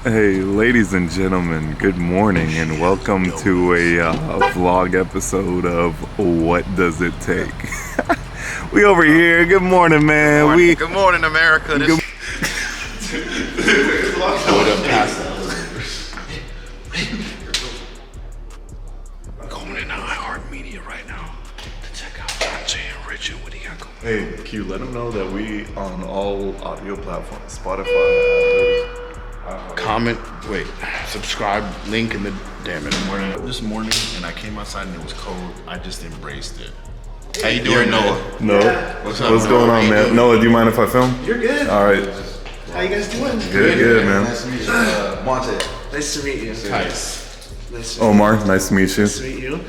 Hey, ladies and gentlemen, good morning and welcome to a vlog episode of What Does It Take? We over here. Good morning, man. Good morning, America. What up, Going in iHeart Media right now to check out Johnjay and Richard. What do you got going? Hey, Q, let them know that we on all audio platforms, Spotify, Comment, subscribe, link in the This morning, and I came outside and it was cold. I just embraced it. How you doing, Noah? Noah. What's up, What's going on, man? Noah, do you mind if I film? You're good. All right. How you guys doing? Good, man. Nice to meet you. Montae. Nice to meet you. Qays. Nice to Omar, nice to meet you. Nice to meet you.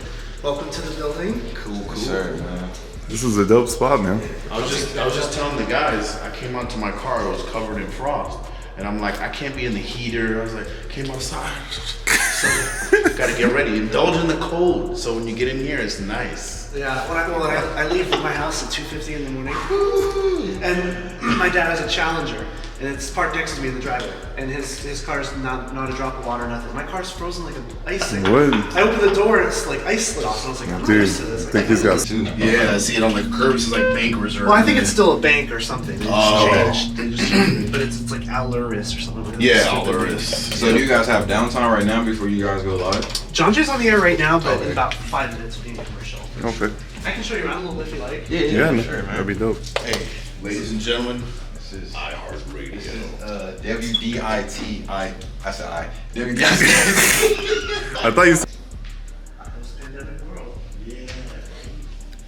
Welcome to the building. Cool. Sir, man. This is a dope spot, man. I was just telling the guys. I came out to my car. It was covered in frost, and I'm like, I can't be in the heater. I was like, came outside. So gotta get ready. Indulge in the cold. So when you get in here, it's nice. Yeah, I leave my house at 2:50 in the morning, and my dad has a Challenger, and it's parked next to me in the driveway, and his car's not a drop of water, nothing. My car's frozen like icing. What? I opened the door and it's like ice slid off, and I was like, I'm not Dude, used to this. I think he's got... Yeah, I see it on the curbs. It's like bank reserve. Well, I think it's still a bank or something. They Oh. They just changed it, but it's like Aluris or something. Yeah, all there is. So do you guys have downtime right now before you guys go live? Johnjay's on the air right now, but in about 5 minutes we'll be in commercial. Okay. I can show you around a little bit if you like. Yeah, for sure, man. that'd be dope. Hey, ladies and gentlemen, This is iHeart Radio. WDIT. I said I. WDIT. I thought you said... Post-pandemic world. Yeah.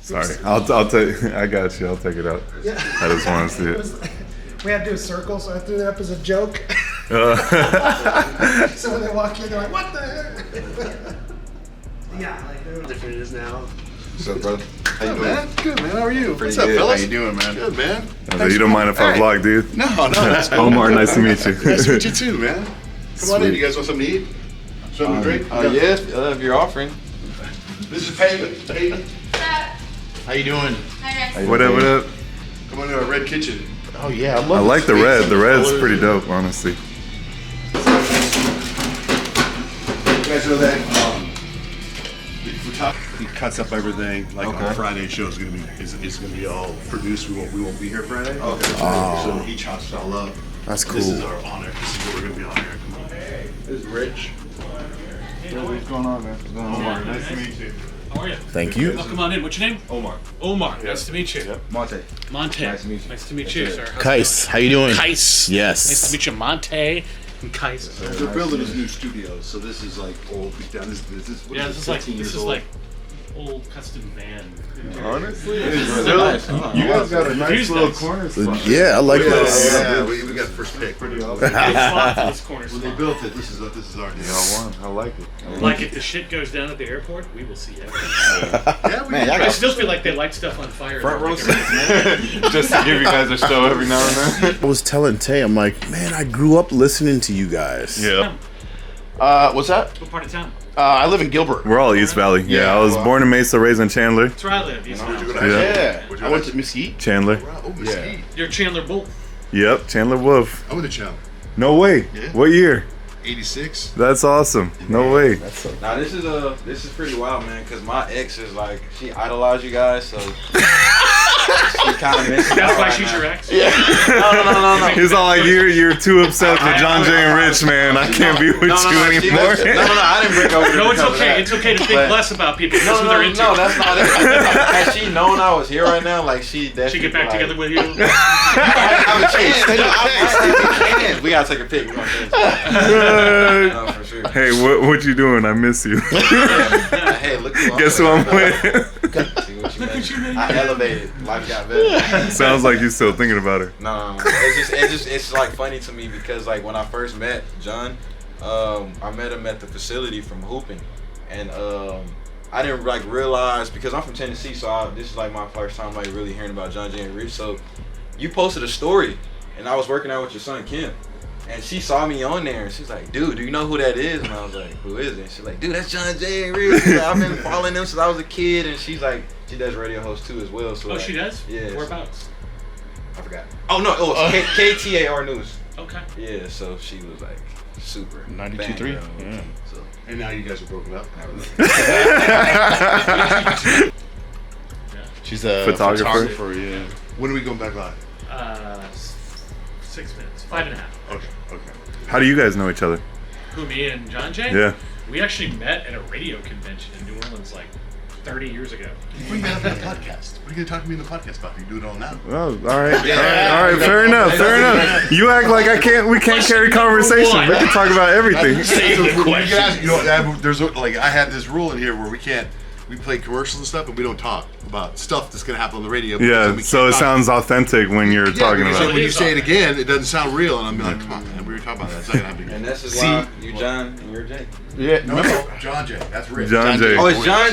Sorry, I'll take... I got you. I'll take it out. Yeah. I just want to see it. We had to do a circle, so I threw that up as a joke. So when they walk in, they're like, what the heck? Yeah, like how different it is now. What's up, brother? How you doing? Man, good man. How are you? Pretty What's up, good. fellas? How you doing, man? Good, man. You don't mind if I vlog, dude? No, that's cool. Omar, nice to meet you. Nice to meet you too, man. Come on in. Sweet. You guys want something to eat? Something to drink? Yes, if you're offering. This is Peyton. How you doing? What up, what up? Come on in our red kitchen. Oh yeah, I love. I like the red. The red's colors. pretty dope, honestly. You guys know that he cuts up everything. Like our Friday show is gonna be all produced. We won't be here Friday. Okay. So he chops it all up. That's cool. This is our honor. This is what we're gonna be on here. Come on. This is Rich. What's going on, man? What's going on? Omar, nice to meet you. How are you? Thank you. Oh, come on in. What's your name? Omar. Omar. Nice to meet you. Montae. Montae. Nice to meet you. Nice to meet you, sir. Qays, how you doing? Qays. Yes. Nice to meet you, Montae and Qays. They're building this new studio, so this is like old. This Yeah, this is like old custom van. Honestly, It's really nice. you guys got a nice Use little this. corner spot. Yeah, I like this. Yeah, we got the first pick. Pretty Big awesome. spot for this corner When they spot. built it, this is our deal. Y'all won. I like it. Like if the shit goes down at the airport, we will see it. Yeah, we Man, y'all I got still feel like they light stuff on fire. front row Like seats, man. Just to give you guys a show every now and then. I was telling Tay, I'm like, man, I grew up listening to you guys. Yeah. What's that? What part of town? I live in Gilbert. We're all East Valley. Yeah, I was born in Mesa, raised in Chandler. That's where I live. East Valley. Yeah. Yeah. I went to Mesquite. Chandler. Oh, Mesquite. You're Chandler Bolt. Yep, Chandler Wolf. I went to Channel. No way. Yeah. What year? 86. That's awesome. No way. Now this is pretty wild, man. Cause my ex is like, she idolized you guys, so she kind of missing That's out why right she's now. your ex. No. He's all like, you're too upset with Johnjay and Rich, man. I can't be with you she anymore. left it. No, I didn't break over. No, it's because of okay. that. It's okay to think But- less about people. That's No, what they're into. no, that's not it. Had she known I was here right now, like she definitely. She get back together with you. I have a chance. We gotta take a pic. We're gonna change it. No, for sure. Hey, what you doing? I miss you. Hey, look who Guess who I'm with? See what you meant. I elevated. Life got better. Sounds like you're still thinking about her. No. It's like funny to me because like when I first met John, I met him at the facility from hooping, and I didn't like realize because I'm from Tennessee, so this is like my first time like really hearing about Johnjay and Rich. So you posted a story, and I was working out with your son Kim, and she saw me on there, and she's like, "Dude, do you know who that is?" And I was like, "Who is it?" And she's like, "Dude, that's Johnjay and Rich. I've been following them since I was a kid." And she's like, she does radio host too as well. So Oh, like, she does? Yeah. Whereabouts? I forgot. Oh no, it was KTAR News. Okay. Yeah, so she was like, super 92.3. bang. So, And now you guys are broken up. She's a Photographer. yeah. When are we going back live? 6 minutes, 5.5. Okay. How do you guys know each other? Who, me and Johnjay? Yeah. We actually met at a radio convention in New Orleans like 30 years ago. What are you going to have in the podcast? What are you going to talk to me in the podcast about? You do it all now. Oh, all right. All right. Fair enough. You act like we can't carry conversation. We can talk about everything. There's like I have this rule in here where we play commercials and stuff, but we don't talk about stuff that's going to happen on the radio. Yeah, so it sounds authentic when you're talking about when it. you say it again, it doesn't sound real, and I'm like, come on, man, we were talking about that. It's not going to happen again. and that's just why you John and you're Jay. Yeah. No, Johnjay. That's Rich. Johnjay. Oh, it's John.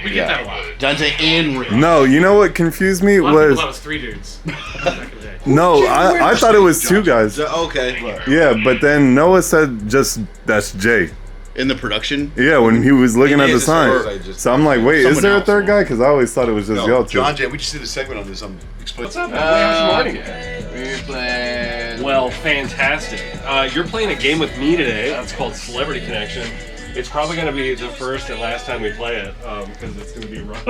We get that a lot. Johnjay and Rick. No, you know what confused me A lot of people was thought it was 3 dudes. Back in the day. no, I thought it was 2 guys. Okay. Yeah, but then Noah said just that's Jay. In the production. Yeah, when he was looking It at the is, it's a word, sign. like, just- So I'm like, wait, is Someone there a else. third guy? Because I always thought it was just No, y'all 2. Johnjay, we just did a segment on this. I'm explaining. What's up? We're playing. Well, fantastic. You're playing a game with me today. That's called Celebrity Connection. It's probably going to be the first and last time we play it because it's going to be rough.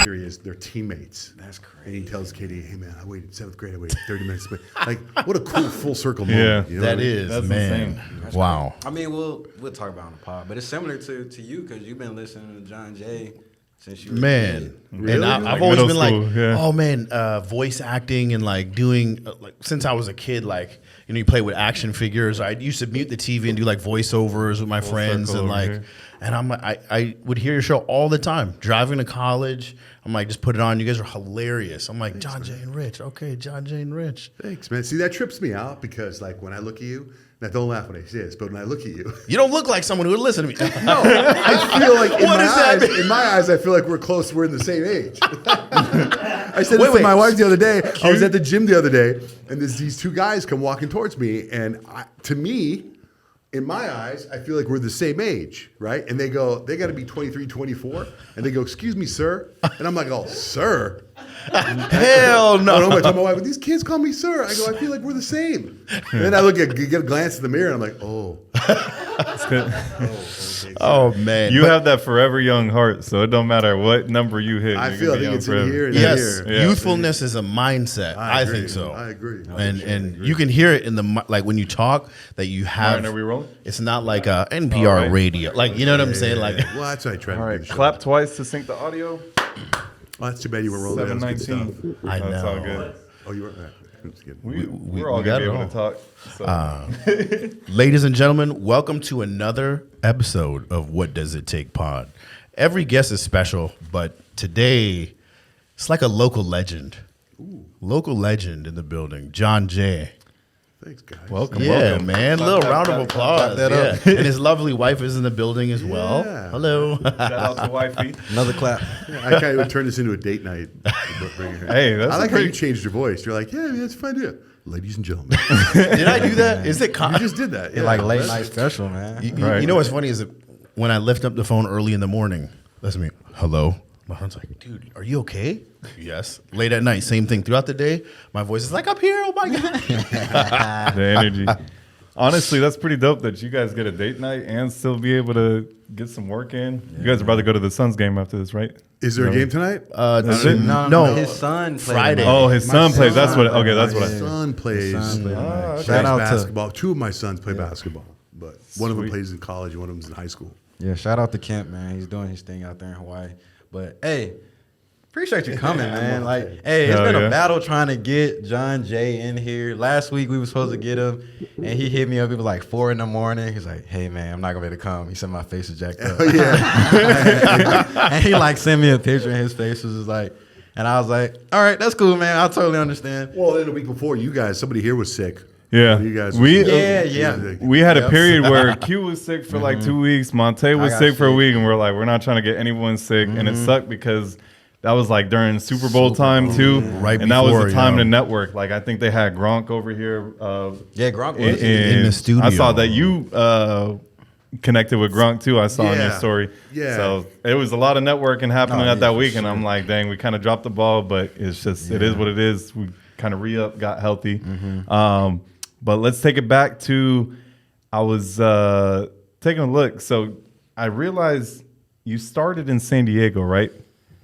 Here he is. They're teammates. That's crazy. And he tells Katie, "Hey man, I waited 7th grade. I waited 30 minutes. Like, what a cool full circle moment. You know that what I mean? is, That's man. insane. Wow. I mean, we'll talk about it on the pod, but it's similar to you because you've been listening to Johnjay since you were a Man, kid. and I've Like always middle been like, school, yeah. oh man, voice acting and like doing like since I was a kid, like you play with action figures. I used to mute the TV and do like voiceovers with my friends circle and over like, here. and I'm like, I would hear your show all the time driving to college. I'm like, just put it on. You guys are hilarious. I'm like, Johnjay and Rich. Okay, Johnjay and Rich. Thanks, man. See, that trips me out because, like, when I look at you, now don't laugh when I say this, but when I look at you, You don't look like someone who would listen to me. no, I feel like What does that mean? in my eyes, I feel like we're close. We're in the same age. I said this Wait. to my wife the other day. I was at the gym the other day, and these 2 guys come walking towards me, and to me, in my eyes, I feel like we're the same age, right? And they go, they got to be 23, 24, and they go, "Excuse me, sir," and I'm like, "Oh, sir." Hell no. I'm like, to my wife, "These kids call me sir." I go, "I feel like we're the same." And then I get a glance in the mirror, and I'm like, "Oh." Oh man. You But- have that forever young heart, so it don't matter what number you hit. I you're feel gonna be I think young it's in forever. here and Yes, here. Yeah. youthfulness is a mindset. I agree. think so. I agree. And you can hear it in the like when you talk that you have. Alright, are we rolling? It's not like a NPR Alright. radio. Like you know what I'm saying? Like Well, that's what I try to All do. right, the show. clap twice to sync the audio. Oh, that's too bad you were rolling. That was good 7:19. I That's all know. good. Oh, you were. That's good. We're all we gonna got be it able all. to talk. So. Ladies and gentlemen, welcome to another episode of What Does It Take Pod. Every guest is special, but today it's like a local legend. Local legend in the building, Johnjay. Thanks, guys. Welcome, Yeah, welcome. man. A little round of applause. Yeah. And his lovely wife is in the building as well. Yeah. Hello. Shout out to wifey. Another clap. I kind of turned this into a date night. Hey, that's I a like how pretty- you changed your voice. You're like, yeah, man, it's a fun idea. Ladies and gentlemen. Did I do that? Is it You just did that. Yeah. late night special, man. You know what's funny is that when I lift up the phone early in the morning, that's me. Hello. My phone's like, dude, are you okay? Yes. Late at night, same thing. Throughout the day, my voice is like, I'm here. Oh my God. The energy. Honestly, that's pretty dope that you guys get a date night and still be able to get some work in. You guys are about to go to the Suns game after this, right? Is there a game tonight? Is it? No. His son played Friday. Oh, his son plays. That's what. Okay, that's what. My son plays. Okay. Shout out to- basketball. 2 of my sons play basketball, but one of them Sweet. plays in college and one of them's in high school. Yeah, shout out to Kemp, man. He's doing his thing out there in Hawaii. But hey, appreciate you coming, man. Like, hey, it's Hell been yeah. a battle trying to get Johnjay in here. Last week we were supposed to get him, and he hit me up. It was like 4 a.m. He's like, "Hey, man, I'm not gonna be able to come." He said my face is jacked up. And he like sent me a picture, and his face was just like, and I was like, "All right, that's cool, man. I totally understand." Well, then the week before, you guys, somebody here was sick. Yeah, You guys. we Yeah. we had a Yep. period where Q was sick for like 2 weeks. Montae was got sick for a sick. week, and we're like, we're not trying to get anyone sick, and it sucked because that was like during Super Bowl time too, Right and that was before, the time yeah. to network. Like I think they had Gronk over here. Yeah, Gronk was. in the studio. I saw that you connected with Gronk too. I saw in your Yeah. story. Yeah. So it was a lot of networking happening Oh, at yeah, that for week, and sure. I'm like, dang, we kind of dropped the ball, but it's just it is what it is. We kind of re-up, got healthy. But let's take it back to, I was taking a look. So I realized you started in San Diego, right?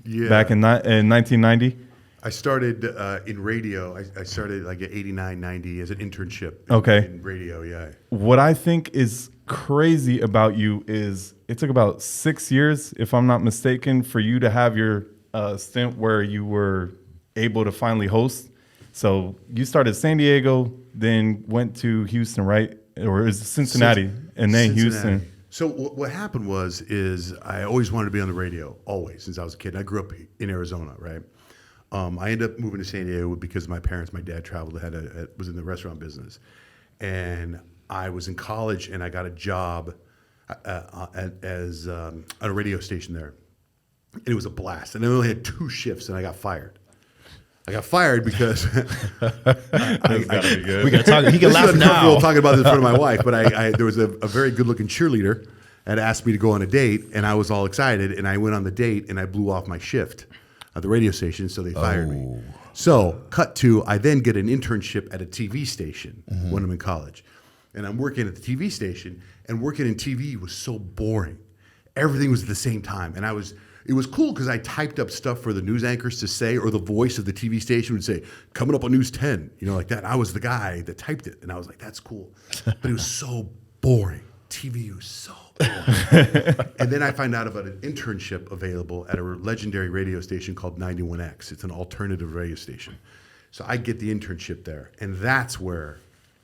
Yeah. Back in 1990? I started in radio. I started like at 89, 90 as an internship in radio, yeah. What I think is crazy about you is it took about 6 years, if I'm not mistaken, for you to have your stint where you were able to finally host. So you started San Diego, then went to Houston, right? Or is it Cincinnati, and then Houston? So what happened is I always wanted to be on the radio, always, since I was a kid. I grew up in Arizona, right? I ended up moving to San Diego because my dad traveled, was in the restaurant business. And I was in college and I got a job as on a radio station there. And it was a blast. And I only had 2 shifts and I got fired. I got fired because That's gotta be good. We can talk. He can laugh now. Talking about this in front of my wife, but there was a very good-looking cheerleader that asked me to go on a date, and I was all excited, and I went on the date, and I blew off my shift at the radio station, so they fired me. So, cut to, I then get an internship at a TV station when I'm in college, and I'm working at the TV station, and working in TV was so boring. Everything was at the same time, and it was cool because I typed up stuff for the news anchors to say, or the voice of the TV station would say, coming up on News 10, like that. And I was the guy that typed it, and I was like, that's cool. But it was so boring. TV was so boring. And then I find out about an internship available at a legendary radio station called 91X. It's an alternative radio station. So I get the internship there, and that's where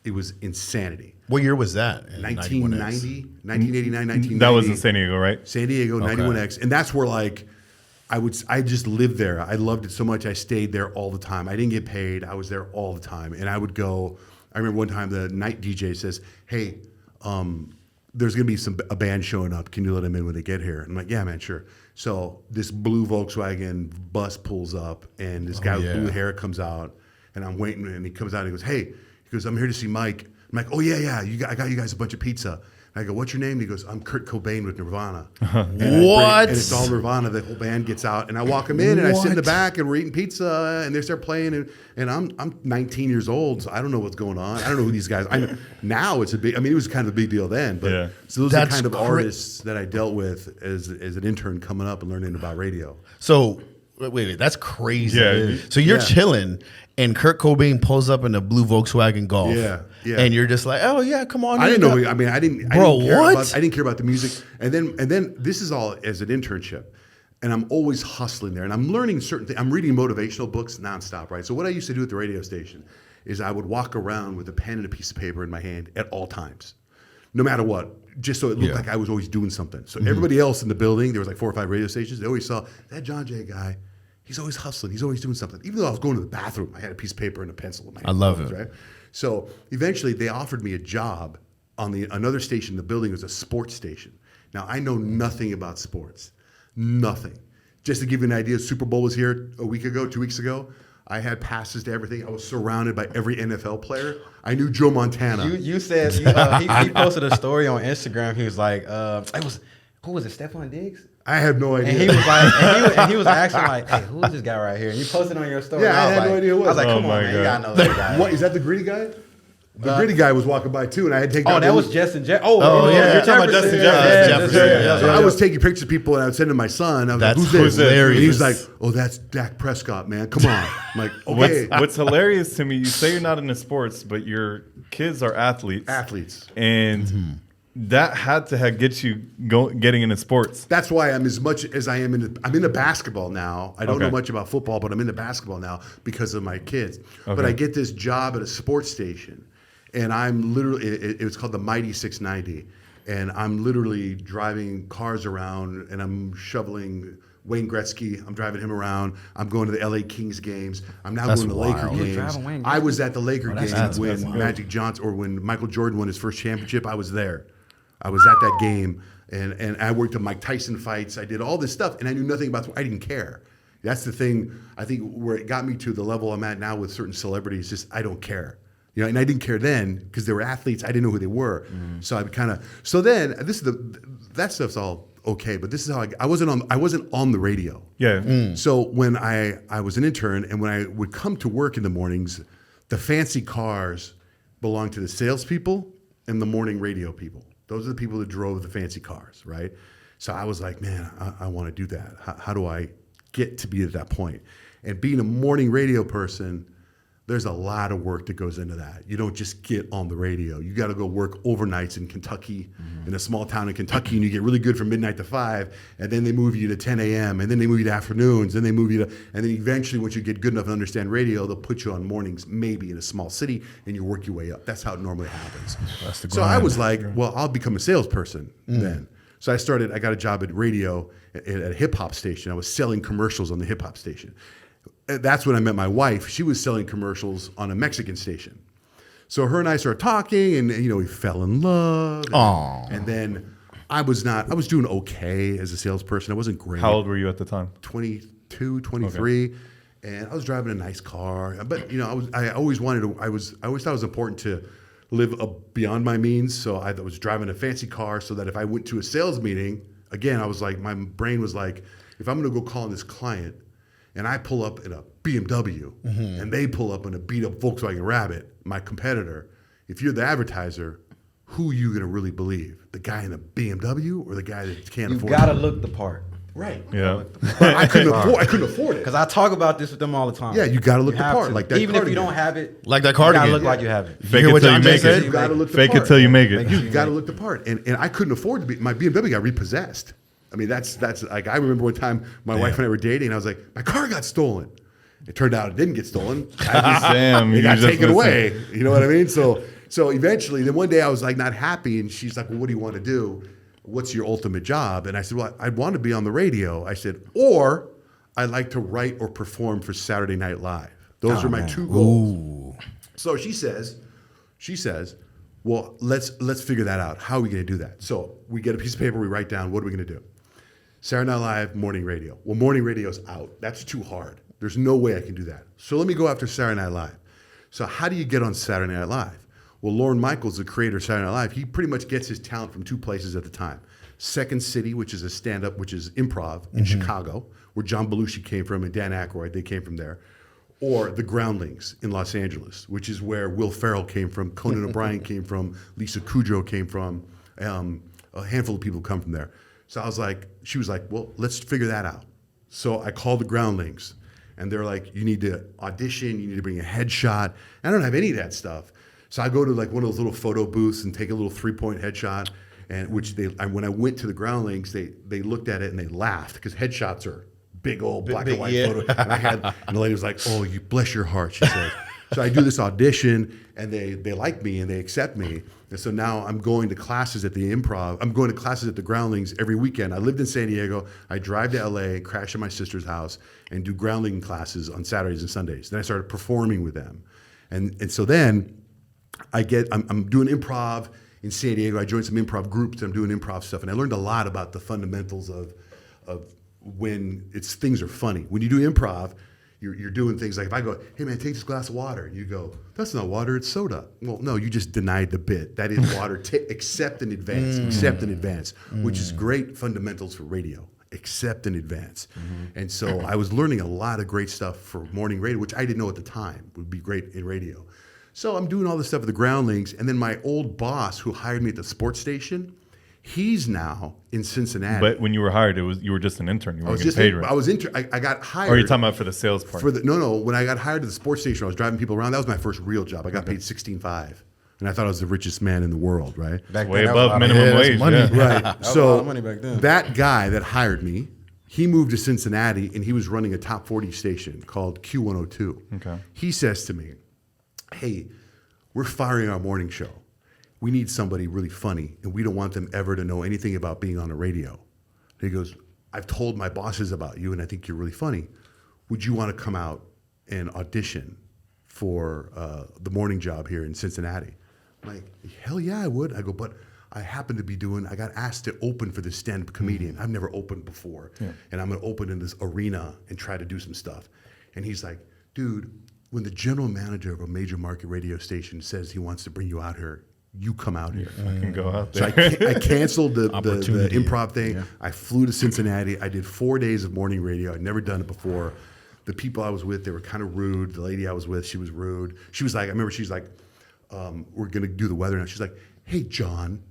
it was insanity. What year was that? 1990, 1989, 1990. That was in San Diego, right? San Diego, 91X. And that's where I just lived there. I loved it so much. I stayed there all the time. I didn't get paid. I was there all the time. And I would go, I remember one time the night DJ says, hey, there's going to be a band showing up. Can you let them in when they get here? And I'm like, yeah, man, sure. So this blue Volkswagen bus pulls up, and this guy with blue hair comes out, and I'm waiting, and he comes out and he goes, hey, I'm here to see Mike. I'm like, oh, yeah, I got you guys a bunch of pizza. And I go, what's your name? And he goes, I'm Kurt Cobain with Nirvana. What? And it's all Nirvana. The whole band gets out, and I walk them in, and I sit in the back, and we're eating pizza, and they start playing, and I'm 19 years old, so I don't know what's going on. I don't know who these guys. Now it's it was kind of a big deal then, but so those are the kind of artists that I dealt with as an intern coming up and learning about radio. So wait, that's crazy. Yeah. So you're chilling, and Kurt Cobain pulls up in a blue Volkswagen Golf. Yeah. And you're just like, oh yeah, come on. I didn't know. I didn't care about the music. And then this is all as an internship, and I'm always hustling there, and I'm learning certain things. I'm reading motivational books nonstop, right? So what I used to do at the radio station is I would walk around with a pen and a piece of paper in my hand at all times, no matter what, just so it looked like I was always doing something. So everybody else in the building, there was like 4 or 5 radio stations, they always saw that Johnjay guy. He's always hustling. He's always doing something. Even though I was going to the bathroom, I had a piece of paper and a pencil in my hand. I love it. Right? So eventually they offered me a job on another station in the building. It was a sports station. Now, I know nothing about sports. Nothing. Just to give you an idea, Super Bowl was here 2 weeks ago. I had passes to everything. I was surrounded by every NFL player. I knew Joe Montana. You said he posted a story on Instagram. He was like, who was it, Stephon Diggs? I have no idea. And he was like, and he was asking like, hey, who is this guy right here? And you posted on your story. Yeah, I had no idea who it was. I was like, come on, man, you gotta know that guy. What, is that the gritty guy? The gritty guy was walking by too, and I had to take. That was Justin Jefferson. You're talking about Justin Jefferson. Yeah. So I was taking pictures of people, and I would send to my son. I was like, "Who's this?" And he's like, "Oh, that's Dak Prescott, man. Come on." I'm like, "Okay." What's hilarious to me, you say you're not into sports, but your kids are athletes. And that had to get you getting into sports. That's why I'm as much as I am I'm into basketball now. I don't know much about football, but I'm into basketball now because of my kids. But I get this job at a sports station, and I'm literally, it was called the Mighty 690, and I'm literally driving cars around, and I'm shoveling Wayne Gretzky. I'm driving him around. I'm going to the LA Kings games. I'm now going to the Laker games. I was at the Laker game when Magic Johnson, or when Michael Jordan won his first championship. I was there. I was at that game, and I worked at Mike Tyson fights. I did all this stuff, and I knew nothing about I didn't care. That's the thing, I think, where it got me to the level I'm at now with certain celebrities. Just I don't care, and I didn't care then because they were athletes. I didn't know who they were, so I kind of. So then that stuff's all okay, but this is how I wasn't on the radio. Yeah. So when I was an intern, and when I would come to work in the mornings, the fancy cars belonged to the salespeople and the morning radio people. Those are the people that drove the fancy cars, right? So I was like, man, I want to do that. How do I get to be at that point? And being a morning radio person, there's a lot of work that goes into that. You don't just get on the radio. You got to go work overnights in Kentucky, in a small town in Kentucky, and you get really good from midnight to 5, and then they move you to 10 a.m., and then they move you to afternoons, then they move you to, and then eventually once you get good enough to understand radio, they'll put you on mornings, maybe in a small city, and you work your way up. That's how it normally happens. So I was like, well, I'll become a salesperson then. So I got a job at radio at a hip hop station. I was selling commercials on the hip hop station. That's when I met my wife. She was selling commercials on a Mexican station. So her and I started talking, and we fell in love. And then I was doing okay as a salesperson. I wasn't great. How old were you at the time? 22, 23. Okay. And I was driving a nice car. But I always thought it was important to live beyond my means. So I was driving a fancy car so that if I went to a sales meeting, again, I was like, my brain was like, if I'm going to go call on this client, and I pull up in a BMW, and they pull up in a beat-up Volkswagen Rabbit, my competitor, if you're the advertiser, who are you going to really believe? The guy in a BMW or the guy that can't afford it? You got to look the part. Right. Yeah. I couldn't afford it. Because I talk about this with them all the time. Yeah, you got to look the part. Like that even cardigan. if you don't have it, like that cardigan. You got to look like you have it. Fake it till you make it. You got to look the Fake part. it till you make it. You got to look the part. And I couldn't afford to be. My BMW got repossessed. I mean, that's like, I remember one time my wife and I were dating, and I was like, my car got stolen. It turned out it didn't get stolen. It got taken away. You know what I mean? So eventually, then one day I was like not happy, and she's like, well, what do you want to do? What's your ultimate job? And I said, well, I want to be on the radio. I said, or I'd like to write or perform for Saturday Night Live. Those are my two goals. Ooh. So she says, well, let's figure that out. How are we going to do that? So we get a piece of paper, we write down, what are we going to do? Saturday Night Live, morning radio. Well, morning radio's out. That's too hard. There's no way I can do that. So let me go after Saturday Night Live. So how do you get on Saturday Night Live? Well, Lorne Michaels, the creator of Saturday Night Live, he pretty much gets his talent from two places at the time. Second City, which is a stand-up, which is improv in Chicago, where John Belushi came from and Dan Aykroyd, they came from there. Or The Groundlings in Los Angeles, which is where Will Ferrell came from, Conan O'Brien came from, Lisa Kudrow came from, a handful of people come from there. So she was like, well, let's figure that out. So I called The Groundlings, and they're like, you need to audition, you need to bring a headshot. I don't have any of that stuff. So I go to like one of those little photo booths and take a little 3-point headshot, and when I went to The Groundlings, they looked at it and they laughed, because headshots are big old black and white photo. And the lady was like, oh, you bless your heart, she said. So I do this audition, and they like me and they accept me. And so now I'm going to classes at the improv. I'm going to classes at the Groundlings every weekend. I lived in San Diego. I drive to LA, crash at my sister's house, and do groundling classes on Saturdays and Sundays. Then I started performing with them. And so then I'm doing improv in San Diego. I joined some improv groups. I'm doing improv stuff. And I learned a lot about the fundamentals of when things are funny. When you do improv, you're doing things like, if I go, hey man, take this glass of water, and you go, that's not water, it's soda. Well, no, you just denied the bit. That is water. Accept in advance, which is great fundamentals for radio. Accept in advance. And so I was learning a lot of great stuff for morning radio, which I didn't know at the time would be great in radio. So I'm doing all this stuff at the Groundlings, and then my old boss who hired me at the sports station, he's now in Cincinnati. But when you were hired, you were just an intern. You weren't getting paid, right? I got hired. Or are you talking about for the sales part? No. When I got hired at the sports station, I was driving people around. That was my first real job. I got paid $16,500. And I thought I was the richest man in the world, right? Way above minimum wage. Money. Yeah. Right. So a lot of money back then. That guy that hired me, he moved to Cincinnati, and he was running a top 40 station called Q102. Okay. He says to me, hey, we're firing our morning show. We need somebody really funny, and we don't want them ever to know anything about being on the radio. And he goes, I've told my bosses about you, and I think you're really funny. Would you want to come out and audition for the morning job here in Cincinnati? I'm like, hell yeah, I would. I go, but I happen to be I got asked to open for this stand-up comedian. I've never opened before. Yeah. And I'm going to open in this arena and try to do some stuff. And he's like, dude, when the general manager of a major market radio station says he wants to bring you out here, you come out here. I can go out there. So I canceled the improv thing. Yeah. I flew to Cincinnati. I did 4 days of morning radio. I'd never done it before. The people I was with, they were kind of rude. The lady I was with, she was rude. She was like, I remember she's like, we're going to do the weather now. She's like, hey, John,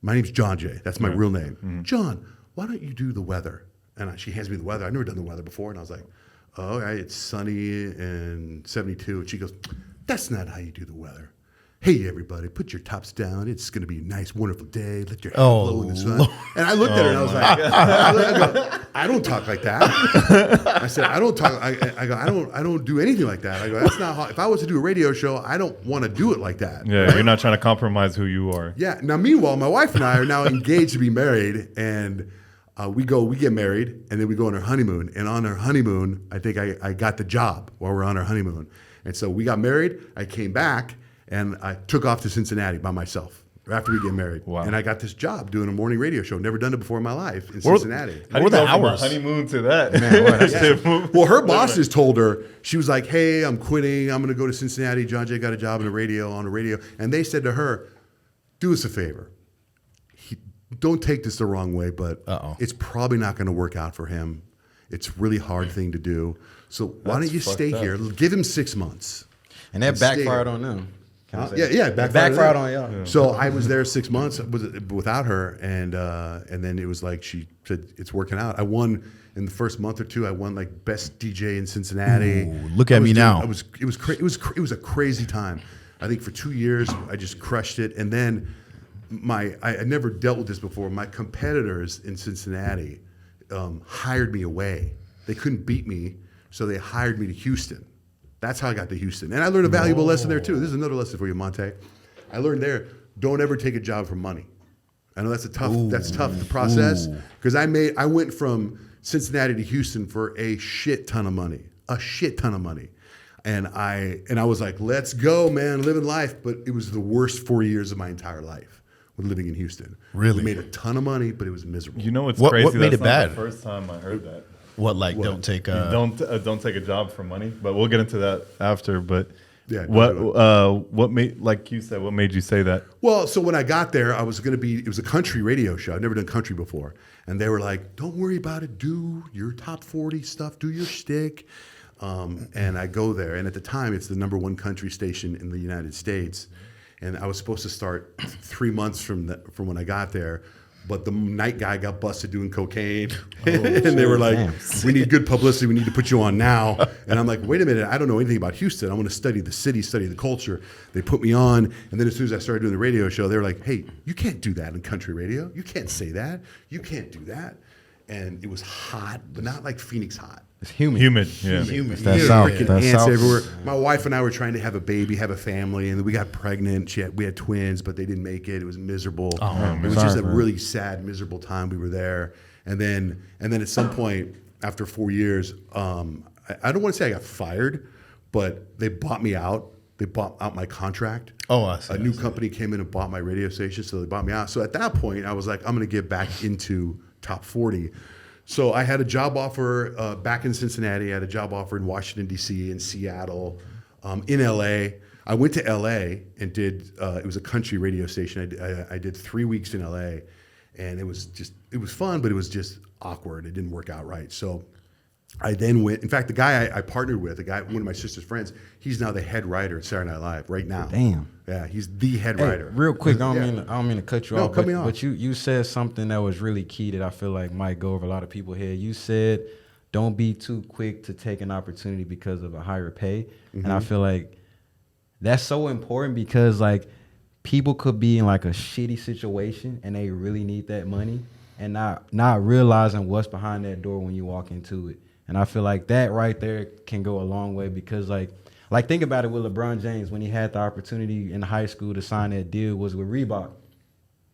my name's Johnjay. That's my real name. Mm-hmm. John, why don't you do the weather? And she hands me the weather. I've never done the weather before. And I was like, oh, all right, it's sunny and 72. And she goes, that's not how you do the weather. Hey, everybody, put your tops down. It's going to be a nice, wonderful day. Let your hair blow in the sun. And I looked at her and I was like, I don't talk like that. I said, I don't talk. I go, I don't do anything like that. I go, that's not how. If I was to do a radio show, I don't want to do it like that. Yeah, right? you're not trying to compromise who you are. Yeah. Now, meanwhile, my wife and I are now engaged to be married, and we get married, and then we go on our honeymoon. And on our honeymoon, I think I got the job while we're on our honeymoon. And so we got married. I came back. And I took off to Cincinnati by myself after we get married. Wow. And I got this job doing a morning radio show. Never done it before in my life in Cincinnati. How do you go from a honeymoon to that? Yeah. Well, her bosses told her, she was like, hey, I'm quitting. I'm going to go to Cincinnati. Johnjay got a job on the radio. And they said to her, do us a favor. Don't take this the wrong way, but it's probably not going to work out for him. It's a really hard thing to do. So why don't you stay here? Give him 6 months. And that backfired on them. Yeah, backfired on y'all. Yeah. So I was there 6 months without her, and then it was like she said it's working out. I won in the first month or two. I won like best DJ in Cincinnati. Ooh, look at me now. It was a crazy time. I think for 2 years I just crushed it, and then I never dealt with this before. My competitors in Cincinnati hired me away. They couldn't beat me, so they hired me to Houston. That's how I got to Houston. And I learned a valuable lesson there too. This is another lesson for you, Montae. I learned there, don't ever take a job for money. I know that's tough to process, because I went from Cincinnati to Houston for a shit ton of money. And I was like, let's go, man, living life. But it was the worst 4 years of my entire life with living in Houston. Really? We made a ton of money, but it was miserable. You know what's What crazy? made That's it not bad? the first time I heard that. Don't take don't take a job for money, but we'll get into that after. But Yeah, what made, like you said, what made you say that? Well, so when I got there, it was a country radio show. I'd never done country before. And they were like, don't worry about it. Do your top 40 stuff. Do your shtick. And I go there. And at the time, it's the #1 country station in the United States. And I was supposed to start 3 months from when I got there. But the night guy got busted doing cocaine. And they were like, we need good publicity. We need to put you on now. And I'm like, wait a minute. I don't know anything about Houston. I want to study the city, study the culture. They put me on. And then as soon as I started doing the radio show, they were like, hey, you can't do that in country radio. You can't say that. You can't do that. And it was hot, but not like Phoenix hot. It's humid. Yeah. Humid. That's south. Freaking That's ants south. everywhere. My wife and I were trying to have a baby, have a family, and then we got pregnant. We had twins, but they didn't make it. It was miserable. It was just a really sad, miserable time we were there. And then at some point, after 4 years, I don't want to say I got fired, but they bought me out. They bought out my contract. I see. A new company came in and bought my radio station, so they bought me out. So at that point, I was like, I'm going to get back into top 40. So I had a job offer back in Cincinnati. I had a job offer in Washington, D.C., in Seattle, in L.A. I went to L.A. and did, it was a country radio station. I did 3 weeks in L.A. And it was fun, but it was just awkward. It didn't work out right. So I then went, in fact, the guy I partnered with, one of my sister's friends, he's now the head writer at Saturday Night Live right now. Damn. Yeah, he's the head writer. Real quick, I don't mean to cut you off. Cut me off. But you said something that was really key that I feel like might go over a lot of people's head. You said, don't be too quick to take an opportunity because of a higher pay. Mm-hmm. And I feel like that's so important because like people could be in like a shitty situation and they really need that money and not realizing what's behind that door when you walk into it. And I feel like that right there can go a long way because like think about it with LeBron James when he had the opportunity in high school to sign that deal was with Reebok.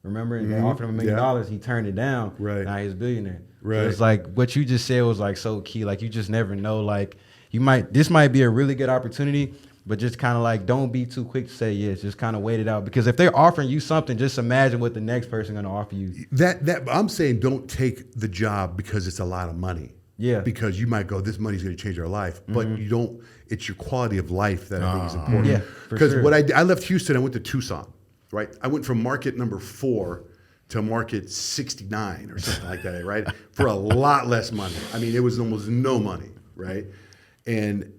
Remember? And they offered him $1 million. He turned it down. Right. Now he's a billionaire. Right. So it's like what you just said was like so key. Like you just never know. Like this might be a really good opportunity, but just kind of like don't be too quick to say yes. Just kind of wait it out because if they're offering you something, just imagine what the next person going to offer you. That I'm saying don't take the job because it's a lot of money. Yeah. Because you might go, this money's going to change our life, but you don't. It's your quality of life that I think is important. Yeah, because sure. what I left Houston, I went to Tucson, right? I went from market number 4 to market 69 or something like that, right? For a lot less money. I mean, it was almost no money, right? And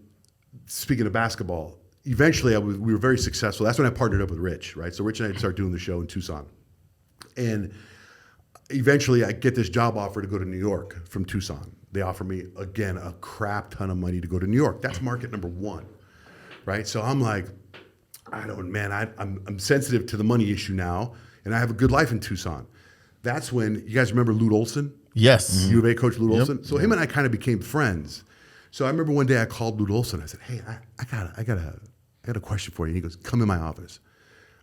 speaking of basketball, eventually we were very successful. That's when I partnered up with Rich, right? So Rich and I started doing the show in Tucson. And eventually I get this job offer to go to New York from Tucson. They offer me, again, a crap ton of money to go to New York. That's market number one, right? So I'm like, I'm sensitive to the money issue now, and I have a good life in Tucson. That's when, you guys remember Lute Olson? Yes. U of A coach Lute Olson? So him and I kind of became friends. So I remember one day I called Lute Olson. I said, hey, I got a question for you. And he goes, come in my office.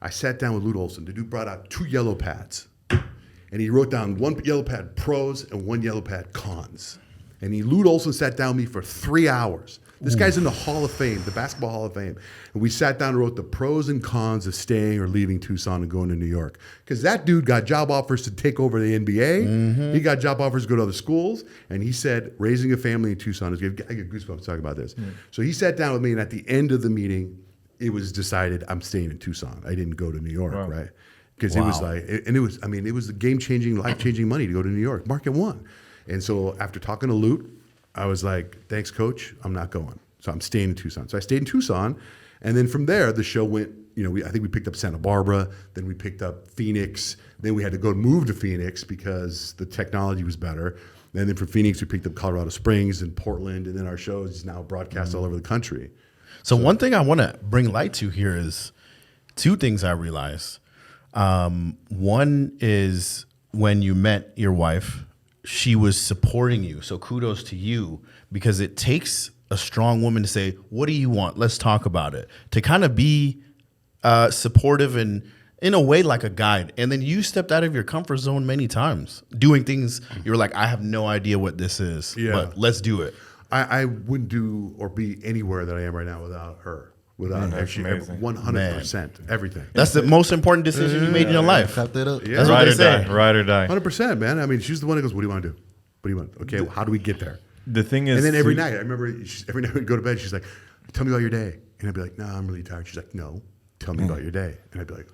I sat down with Lute Olson. The dude brought out 2 yellow pads. And he wrote down 1 yellow pad pros and 1 yellow pad cons. And Lute Olson sat down with me for 3 hours. This guy's in the Hall of Fame, the Basketball Hall of Fame. And we sat down and wrote the pros and cons of staying or leaving Tucson and going to New York. Because that dude got job offers to take over the NBA. Mm-hmm. He got job offers to go to other schools. And he said, raising a family in Tucson is good. I get goosebumps talking about this. Mm-hmm. So he sat down with me, and at the end of the meeting, it was decided I'm staying in Tucson. I didn't go to New York, right? Because it was like, and it was the game-changing, life-changing money to go to New York. Market one. And so after talking to Lute, I was like, thanks, coach. I'm not going. So I'm staying in Tucson. So I stayed in Tucson. And then from there, the show went, I think we picked up Santa Barbara. Then we picked up Phoenix. Then we had to move to Phoenix because the technology was better. And then from Phoenix, we picked up Colorado Springs and Portland. And then our show is now broadcast all over the country. So one thing I want to bring light to here is 2 things I realized. One is when you met your wife, she was supporting you. So kudos to you, because it takes a strong woman to say, what do you want? Let's talk about it. To kind of be supportive and in a way like a guide. And then you stepped out of your comfort zone many times, doing things you were like, I have no idea what this is, but let's do it. I wouldn't do or be anywhere that I am right now without her. Without actually 100%, everything. That's the most important decision you made in your life. Cut that up. That's what they say. Ride or die. 100%, man. I mean, she's the one that goes, what do you want to do? What do you want? Okay, well, how do we get there? The thing is, and then every night, I remember every night we'd go to bed, she's like, tell me about your day. And I'd be like, no, I'm really tired. She's like, no, tell me about your day. And I'd be like,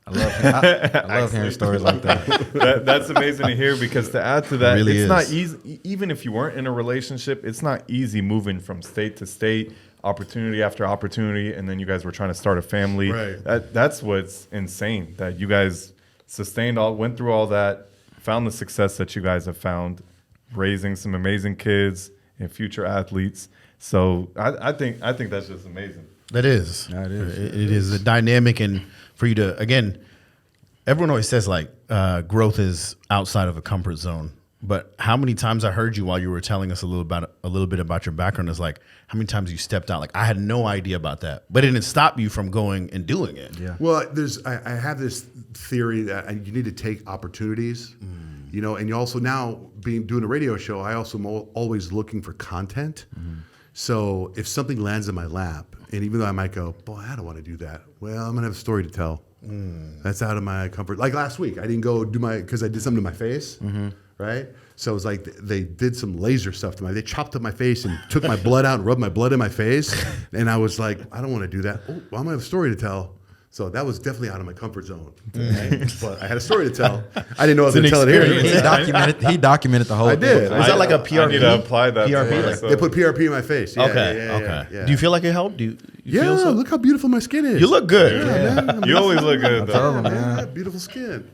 I love hearing stories like that. That's amazing to hear, because to add to that, it's not easy. Even if you weren't in a relationship, it's not easy moving from state to state, opportunity after opportunity, and then you guys were trying to start a family. Right. That's what's insane, that you guys went through all that, found the success that you guys have found, raising some amazing kids and future athletes. So I think that's just amazing. That is. Yeah, it is. It is a dynamic, and for you to, again, everyone always says like growth is outside of a comfort zone. But how many times I heard you while you were telling us a little bit about your background is like, how many times you stepped out? Like, I had no idea about that, but it didn't stop you from going and doing it. Yeah. Well, I have this theory that you need to take opportunities, and you also now doing a radio show, I also am always looking for content. So if something lands in my lap, and even though I might go, boy, I don't want to do that. Well, I'm going to have a story to tell. That's out of my comfort. Like last week, I didn't go because I did something to my face. Right? So it was like they did some laser stuff to they chopped up my face and took my blood out and rubbed my blood in my face. And I was like, I don't want to do that. Oh, well, I'm going to have a story to tell. So that was definitely out of my comfort zone. Right? But I had a story to tell. I didn't know I was going to tell it here. He documented the whole thing. I did. Was that like a PRP? I need to apply that. PRP? They put PRP in my face. Yeah, Okay. Yeah. Do you feel like it helped? Do you feel so? Look how beautiful my skin is. You look good. Yeah, man. You always look good, though. Beautiful skin.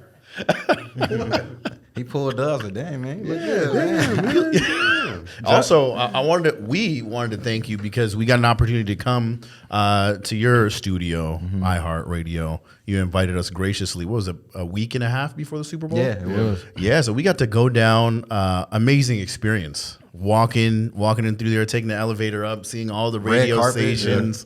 He pulled us, but damn, man, you look good, man. Damn. Also, we wanted to thank you because we got an opportunity to come to your studio, iHeart Radio. You invited us graciously. What was it, a week and a half before the Super Bowl? Yeah, it was. Yeah, so we got to go down. Amazing experience. Walking in through there, taking the elevator up, seeing all the radio stations,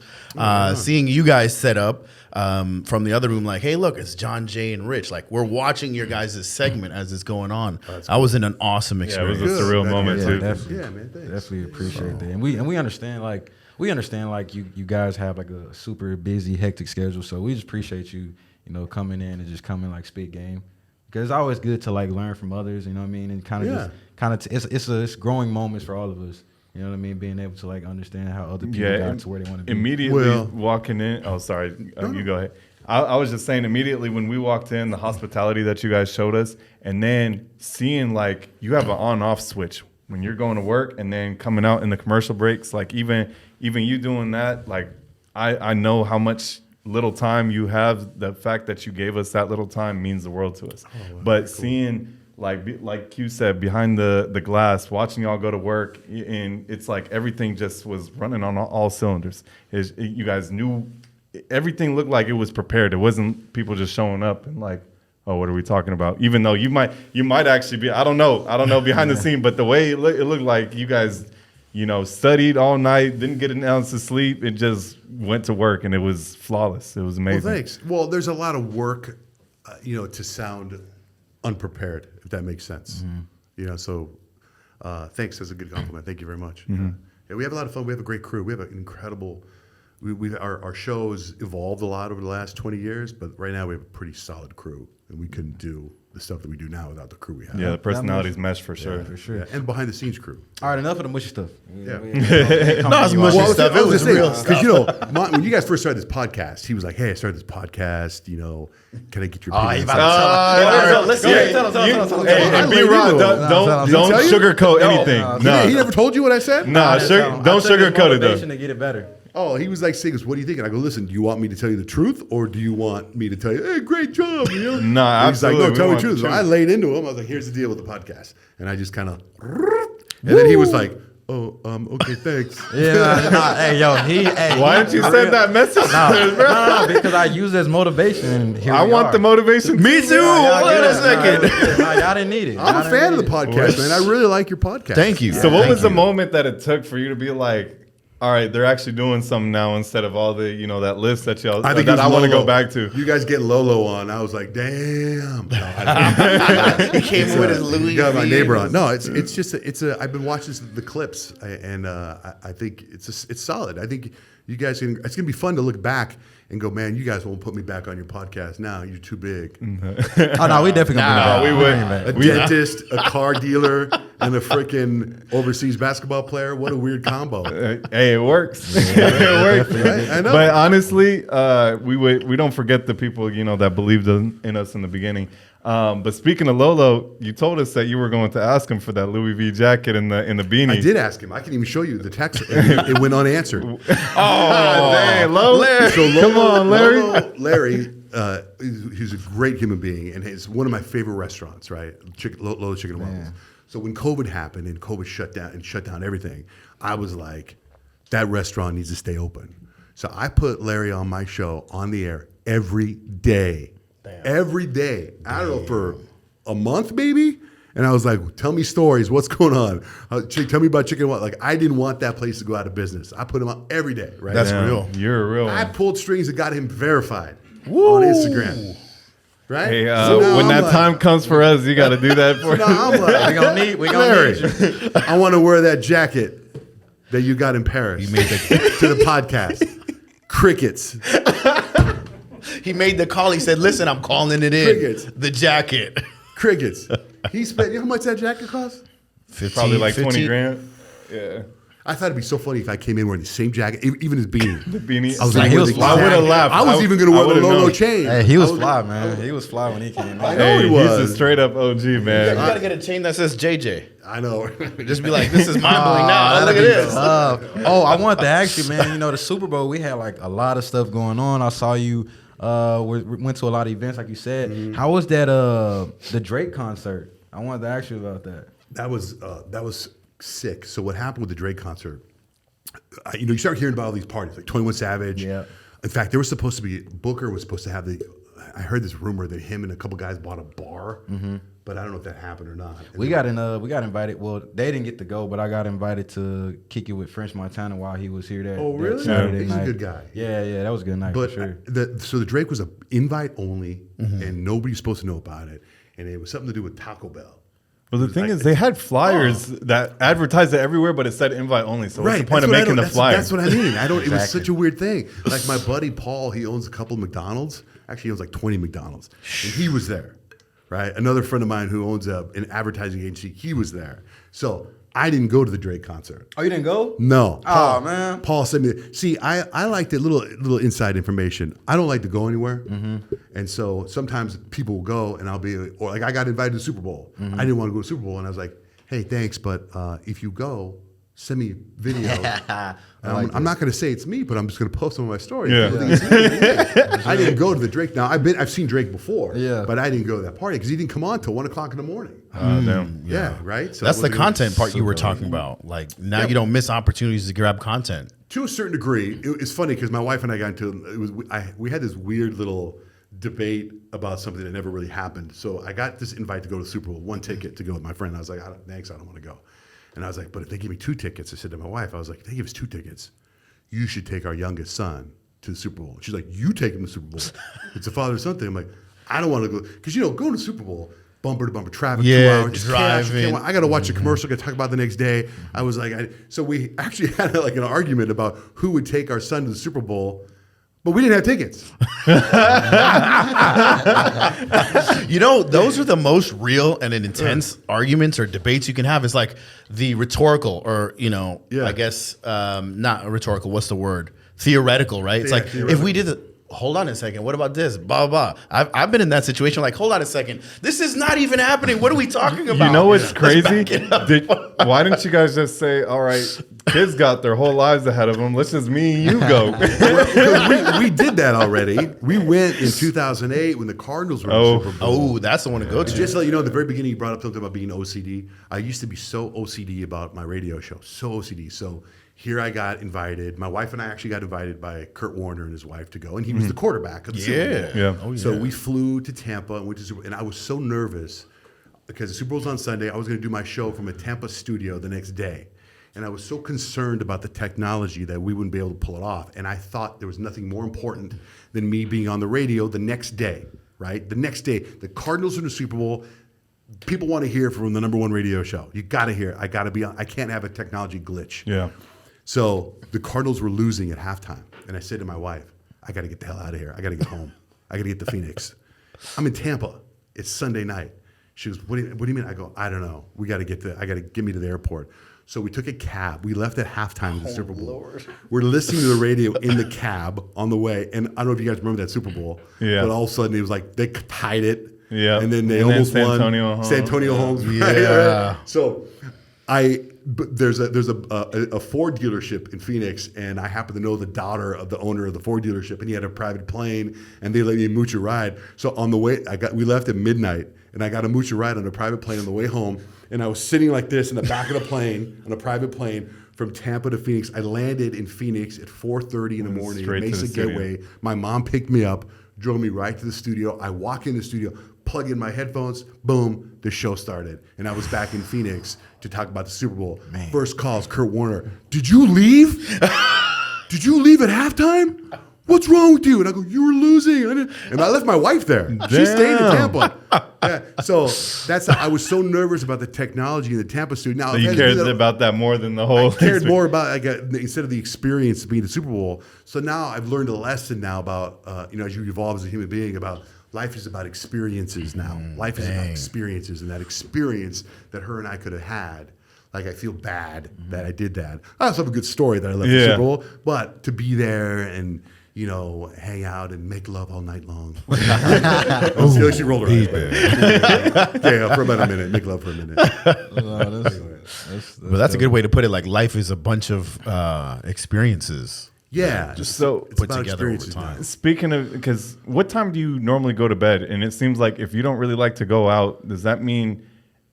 seeing you guys set up from the other room. Like, hey, look, it's Johnjay and Rich. Like, we're watching your guys' segment as it's going on. I was in an awesome experience. Yeah, it was a surreal moment too. Definitely, man, thanks. definitely appreciate that, and we understand like you guys have like a super busy, hectic schedule. So we just appreciate you, coming in and just coming like spit game. Because it's always good to like learn from others, you know what I mean, and it's growing moments for all of us, you know what I mean, being able to like understand how other people got to where they want to be. Immediately walking in, you go ahead. I was just saying, immediately when we walked in, the hospitality that you guys showed us, and then seeing like you have an on-off switch when you're going to work, and then coming out in the commercial breaks, like even you doing that, like I know how much little time you have. The fact that you gave us that little time means the world to us. Oh, wow, but seeing like you said, behind the glass, watching y'all go to work, and it's like everything just was running on all cylinders. You guys knew everything looked like it was prepared. It wasn't people just showing up and like, oh, what are we talking about? Even though you might actually be, I don't know behind the scene, but the way it looked like you guys, studied all night, didn't get an ounce of sleep, and just went to work, and it was flawless. It was amazing. Well, thanks. Well, there's a lot of work, to sound unprepared, if that makes sense. Mm-hmm. So thanks. That's a good compliment. Thank you very much. Mm-hmm. Yeah, we have a lot of fun. We have a great crew. We have an incredible. Our shows evolved a lot over the last 20 years, but right now we have a pretty solid crew, and we couldn't do the stuff that we do now without the crew we have. Yeah, the personalities mesh for sure. Yeah, for sure. Yeah. And behind the scenes crew. All right, enough of the mushy stuff. Yeah. Not as mushy stuff. It was real stuff. Because, when you guys first started this podcast, he was like, hey, I started this podcast, can I get your opinion? Hey, B-Rod, don't sugarcoat anything. No. He never told you what I said? No, don't sugarcoat it, though. To get it better. Oh, he was like saying, what do you think? And I go, listen, do you want me to tell you the truth, or do you want me to tell you, hey, great job? No, absolutely. He's like, no, tell me the truth. So I laid into him. I was like, here's the deal with the podcast. And I just kind of, and then he was like, oh, okay, thanks. Hey, yo, why didn't you send that message? No, because I use it as motivation. And I want the motivation. Me too. Hold on a second. Y'all didn't need it. I'm a fan of the podcast, man. I really like your podcast. Thank you. So what was the moment that it took for you to be like, all right, they're actually doing something now instead of all the, that list that y'all that I want to go back to. You guys get Lolo on. I was like, damn. No, he came with his Louis. Got my neighbor on. No, it's just I've been watching the clips, and I think it's solid. I think you guys it's gonna be fun to look back and go, man, you guys won't put me back on your podcast now. You're too big. Oh no, we definitely gonna we would. A dentist, a car dealer, and a freaking overseas basketball player. What a weird combo. Hey, it works. It works. Right? I know. But honestly, we don't forget the people that believed in us in the beginning. But speaking of Lolo, you told us that you were going to ask him for that Louis V jacket and the beanie. I did ask him. I can even show you the text. It went unanswered. Oh, dang, Larry. So Come on, Larry. Larry, he's a great human being, and it's one of my favorite restaurants, right? Lolo Chicken and Waffles. So when COVID happened and COVID shut down everything, I was like, that restaurant needs to stay open. So I put Larry on my show on the air every day. Damn. Every day. I don't know, for a month maybe. And I was like, tell me stories. What's going on? Tell me about Chicken What. Like, I didn't want that place to go out of business. I put him on every day. Right? That's real. You're a real one. I pulled strings and got him verified on Instagram. Right? Hey, when that time comes for us, you got to do that for us. I'm like, we gonna need you. I want to wear that jacket that you got in Paris. You made to the podcast. Crickets. He made the call. He said, listen, I'm calling it in. Crickets. The jacket. Crickets. He spent, you know how much that jacket cost? 15, probably like 15. 20 grand. Yeah. I thought it'd be so funny if I came in wearing the same jacket, even his beanie. The beanie. I was like, I would have laughed. I was even going to wear the Lolo chain. Hey, he was fly, man. He was fly when he came in. I know he was. He's a straight up OG, man. You gotta get a chain that says JJ. I know. Just be like, this is mind blowing now. Look at this. I wanted to ask you, man. The Super Bowl, we had like a lot of stuff going on. I saw you went to a lot of events, like you said. Mm-hmm. How was that? The Drake concert? I wanted to ask you about that. That was sick. So what happened with the Drake concert? You start hearing about all these parties, like 21 Savage. Yeah. In fact, there was supposed to be Booker was supposed to have I heard this rumor that him and a couple guys bought a bar, but I don't know if that happened or not. And we got invited. Well, they didn't get to go, but I got invited to kick it with French Montana while he was here. Oh, really? That Saturday He's night. a good guy. Yeah, that was a good night. But for sure. So the Drake was an invite only, and nobody's supposed to know about it, and it was something to do with Taco Bell. Well, the thing is, they had flyers that advertised it everywhere, but it said invite only. So what's the point of making the flyer? That's what I mean. It was such a weird thing. Like my buddy Paul, he owns a couple of McDonald's. Actually, he owns like 20 McDonald's, and he was there. Right, another friend of mine who owns an advertising agency, he was there. So I didn't go to the Drake concert. Oh, you didn't go? No. Oh, man. Paul sent me. See, I like the little inside information. I don't like to go anywhere, and so sometimes people will go, and I'll be, or like I got invited to the Super Bowl. I didn't want to go to the Super Bowl, and I was like, hey, thanks, but if you go, send me video. I'm not going to say it's me, but I'm just going to post them on my story. Yeah. I didn't go to the Drake. Now I've seen Drake before, Yeah. but I didn't go to that party because he didn't come on till 1 o'clock in the morning. Damn. Yeah, right. So That's the it was- content part you were talking about. Like now you don't miss opportunities to grab content. To a certain degree, it's funny because my wife and I got into it. We had this weird little debate about something that never really happened. So I got this invite to go to the Super Bowl, 1 ticket to go with my friend. I was like, thanks, I don't want to go. And I was like, but if they give me 2 tickets, I said to my wife, I was like, if they give us 2 tickets, you should take our youngest son to the Super Bowl. She's like, you take him to the Super Bowl. It's a father-son thing. I'm like, I don't want to go. Because, going to the Super Bowl, bumper to bumper traffic, 2 hours, just driving. I got to watch the commercial, got to talk about the next day. I was like, so we actually had like an argument about who would take our son to the Super Bowl, but we didn't have tickets. Those are the most real and intense arguments or debates you can have. It's like the rhetorical or, I guess not rhetorical. What's the word? Theoretical, right? It's like if we did hold on a second. What about this? Blah, blah, blah. I've been in that situation. Like, hold on a second. This is not even happening. What are we talking about? You know what's crazy? Why didn't you guys just say, all right, kids got their whole lives ahead of them. Let's just me and you go. we did that already. We went in 2008 when the Cardinals were in the Super Bowl. Oh, that's the one to go to. Just to let you know, at the very beginning, you brought up something about being OCD. I used to be so OCD about my radio show. So OCD. So here I got invited. My wife and I actually got invited by Kurt Warner and his wife to go, and he was the quarterback of the Super Bowl. Yeah. Oh, So we flew to Tampa and went to Super Bowl, and I was so nervous because the Super Bowl's on Sunday. I was going to do my show from a Tampa studio the next day, and I was so concerned about the technology that we wouldn't be able to pull it off. And I thought there was nothing more important than me being on the radio the next day. Right, the next day, the Cardinals are in the Super Bowl. People want to hear from the #1 radio show. You got to hear. I got to be on. I can't have a technology glitch. Yeah. So the Cardinals were losing at halftime. And I said to my wife, I got to get the hell out of here. I got to get home. I got to get to Phoenix. I'm in Tampa. It's Sunday night. She goes, what do you mean? I go, I don't know. I got to get me to the airport. So we took a cab. We left at halftime of the Super Bowl. Lord. We're listening to the radio in the cab on the way. And I don't know if you guys remember that Super Bowl. Yeah. But all of a sudden it was like they tied it. Yeah. And then they almost won. San Antonio Holmes. Right? So there's a Ford dealership in Phoenix, and I happen to know the daughter of the owner of the Ford dealership, and he had a private plane, and they let me mooch a ride. So on the way, we left at midnight, and I got a mooch a ride on a private plane on the way home, and I was sitting like this in the back of the plane on a private plane from Tampa to Phoenix. I landed in Phoenix at 4:30 in the morning, Mesa Gateway. My mom picked me up, drove me right to the studio. I walk in the studio, plug in my headphones, boom, the show started. And I was back in Phoenix to talk about the Super Bowl. Man. First calls, Kurt Warner, did you leave? Did you leave at halftime? What's wrong with you? And I go, you were losing. And I left my wife there. Damn. She stayed in Tampa. Yeah. So I was so nervous about the technology in the Tampa studio. Now, so you cared about that more than the whole. I cared more about instead of the experience of being the Super Bowl. So now I've learned a lesson now about as you evolve as a human being about life is about experiences now. Life is about experiences, and that experience that her and I could have had. Like, I feel bad that I did that. I also have a good story that I left the Super Bowl, but to be there and hang out and make love all night long. She rolled her eyes. Yeah, for about a minute. Make love for a minute. But that's a good way to put it. Like, life is a bunch of experiences. Yeah, just so put together over time. Speaking of, because what time do you normally go to bed? And it seems like if you don't really like to go out, does that mean,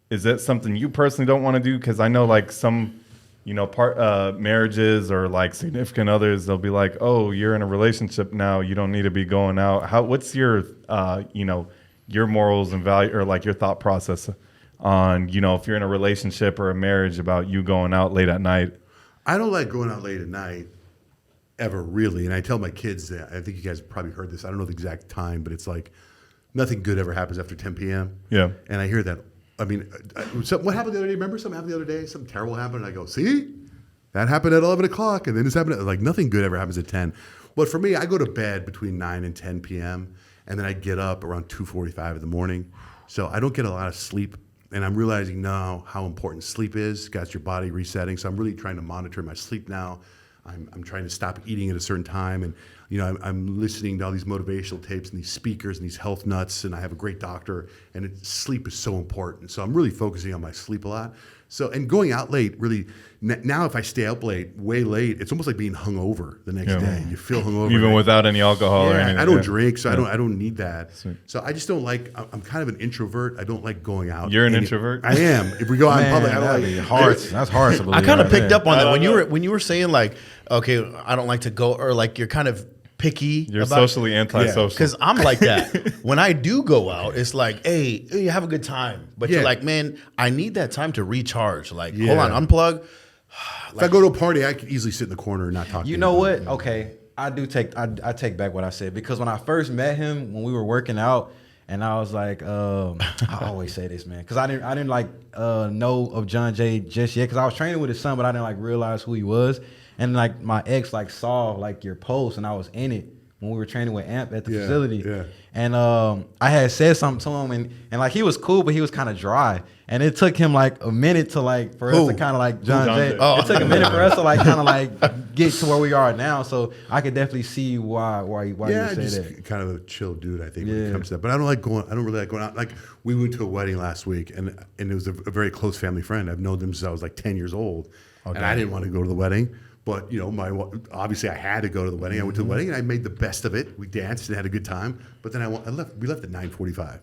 is that something you personally don't want to do? Because I know like some, marriages or like significant others, they'll be like, oh, you're in a relationship now, you don't need to be going out. What's your, your morals and value, or like your thought process on, if you're in a relationship or a marriage about you going out late at night? I don't like going out late at night. Ever really, and I tell my kids that. I think you guys have probably heard this. I don't know the exact time, but it's like nothing good ever happens after 10 p.m. Yeah. And I hear that. I mean, what happened the other day? Remember something happened the other day? Something terrible happened, and I go, see? That happened at 11 o'clock, and then this happened like nothing good ever happens at 10. But for me, I go to bed between 9 and 10 p.m., and then I get up around 2:45 in the morning. So I don't get a lot of sleep, and I'm realizing now how important sleep is. Got your body resetting, so I'm really trying to monitor my sleep now. I'm trying to stop eating at a certain time, and I'm listening to all these motivational tapes and these speakers and these health nuts, and I have a great doctor, and sleep is so important. So I'm really focusing on my sleep a lot. So, and going out late, really, now if I stay up late, way late, it's almost like being hungover the next day. You feel hungover. Even without any alcohol or anything. I don't drink, so I don't need that. Sweet. So I just don't like, I'm kind of an introvert. I don't like going out. You're an introvert? I am. If we go out in public, I don't like hard. That's hard to believe. I kind of picked up on that when you were saying like, okay, I don't like to go, or like you're kind of picky. You're socially antisocial. Because I'm like that. When I do go out, it's like, hey, you have a good time. But you're like, man, I need that time to recharge. Like, hold on, unplug. If I go to a party, I could easily sit in the corner and not talk to you. You know what? Okay, I take back what I said, because when I first met him, when we were working out, and I was like, I always say this, man, because I didn't like know of Johnjay just yet, because I was training with his son, but I didn't like realize who he was. And like my ex like saw like your post, and I was in it when we were training with Amp at the facility. Yeah. And I had said something to him, and like he was cool, but he was kind of dry. And it took him like a minute to like for us to kind of like Johnjay. It took a minute for us to like kind of like get to where we are now. So I could definitely see why you say that. Kind of a chill dude, I think, when it comes to that. But I don't really like going out. Like we went to a wedding last week, and it was a very close family friend. I've known them since I was like 10 years old, and I didn't want to go to the wedding. But obviously I had to go to the wedding. I went to the wedding and I made the best of it. We danced and had a good time. But then I left. We left at 9:45.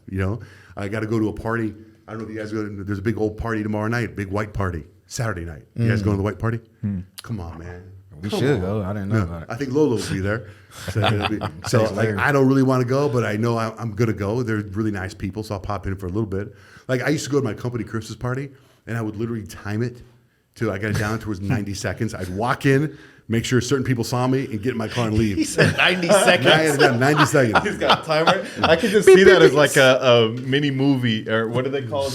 I got to go to a party. I don't know if you guys go. There's a big old party tomorrow night. Big white party Saturday night. You guys going to the white party? Come on, man. We should go. I didn't know about it. I think Lolo will be there. So like, I don't really want to go, but I know I'm gonna go. They're really nice people, so I'll pop in for a little bit. Like I used to go to my company Christmas party, and I would literally time it. I got it down towards 90 seconds. I'd walk in, make sure certain people saw me, and get in my car and leave. He said 90 seconds. I had it down 90 seconds. He's got a timer. I can just see that as like a mini movie, or what do they call it?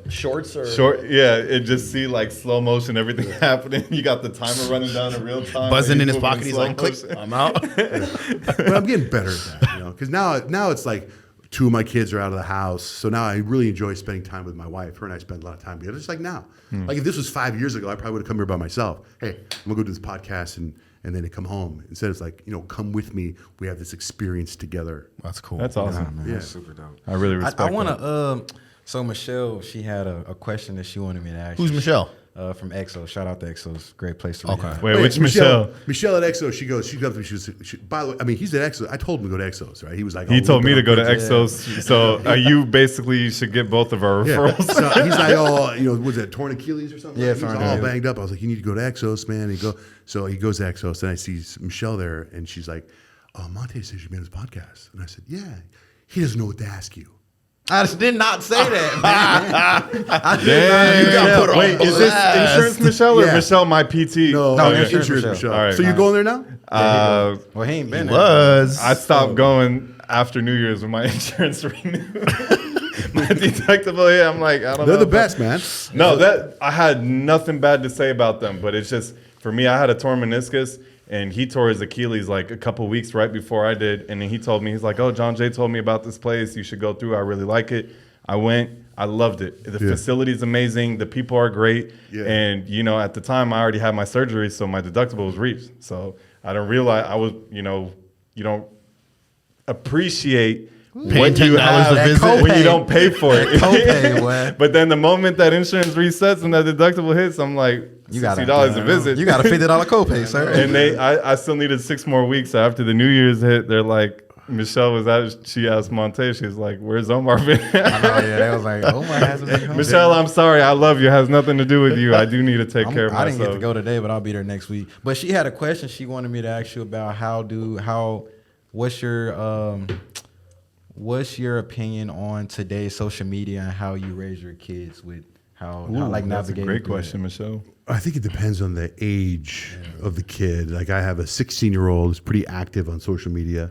Shorts or short? Yeah, and just see like slow motion, everything happening. You got the timer running down in real time. Buzzing in his pocket. He's like, click, I'm out. But I'm getting better at that, because now it's like, 2 of my kids are out of the house. So now I really enjoy spending time with my wife. Her and I spend a lot of time together. Just like now. Like if this was 5 years ago, I probably would have come here by myself. Hey, I'm going to go do this podcast and then come home. Instead, it's like, come with me. We have this experience together. That's cool. That's awesome. Man. That's super dope. I really respect I want to, so Michelle, she had a question that she wanted me to ask. Who's Michelle? From EXO. Shout out to EXO's great place to okay. Wait, which Michelle? Michelle at EXO. She comes up to me. By the way, I mean, he's at EXO. I told him to go to EXO's, right? He was like, he told me to go to EXO's. Yeah. So you basically should get both of our referrals. Yeah. So he's like, was it torn Achilles or something? Yeah, he's all banged up. I was like, you need to go to EXO's, man. So he goes to EXO's. Then I see Michelle there, and she's like, Montae says you made his podcast. And I said, yeah. He doesn't know what to ask you. I just did not say that, man. Wait, is this insurance Michelle or Michelle, my PT? No, insurance Michelle. All right, so you going there now? Well, he ain't been there. I stopped going after New Year's when my insurance renewed. My deductible, I'm like, I don't know. They're the best, man. No, I had nothing bad to say about them, but it's just, for me, I had a torn meniscus. And he tore his Achilles like a couple weeks right before I did. And then he told me, he's like, oh, Johnjay told me about this place. You should go through. I really like it. I went. I loved it. The facility is amazing. The people are great. Yeah. And, at the time, I already had my surgery, so my deductible was reached. So I didn't realize I was, you don't appreciate what you have when you don't pay for it. But then the moment that insurance resets and that deductible hits, I'm like, $60 a visit. You got a $50 copay, sir. And I still needed 6 more weeks after the New Year's hit. They're like, Michelle was out. She asked Montae, she was like, where's Omar been? I know, they was like, Omar hasn't been home. Michelle, I'm sorry. I love you. It has nothing to do with you. I do need to take care of myself. I didn't get to go today, but I'll be there next week. But she had a question she wanted me to ask you about what's your opinion on today's social media and how you raise your kids with how navigating? That's a great question, Michelle. I think it depends on the age of the kid. Like I have a 16-year-old who's pretty active on social media.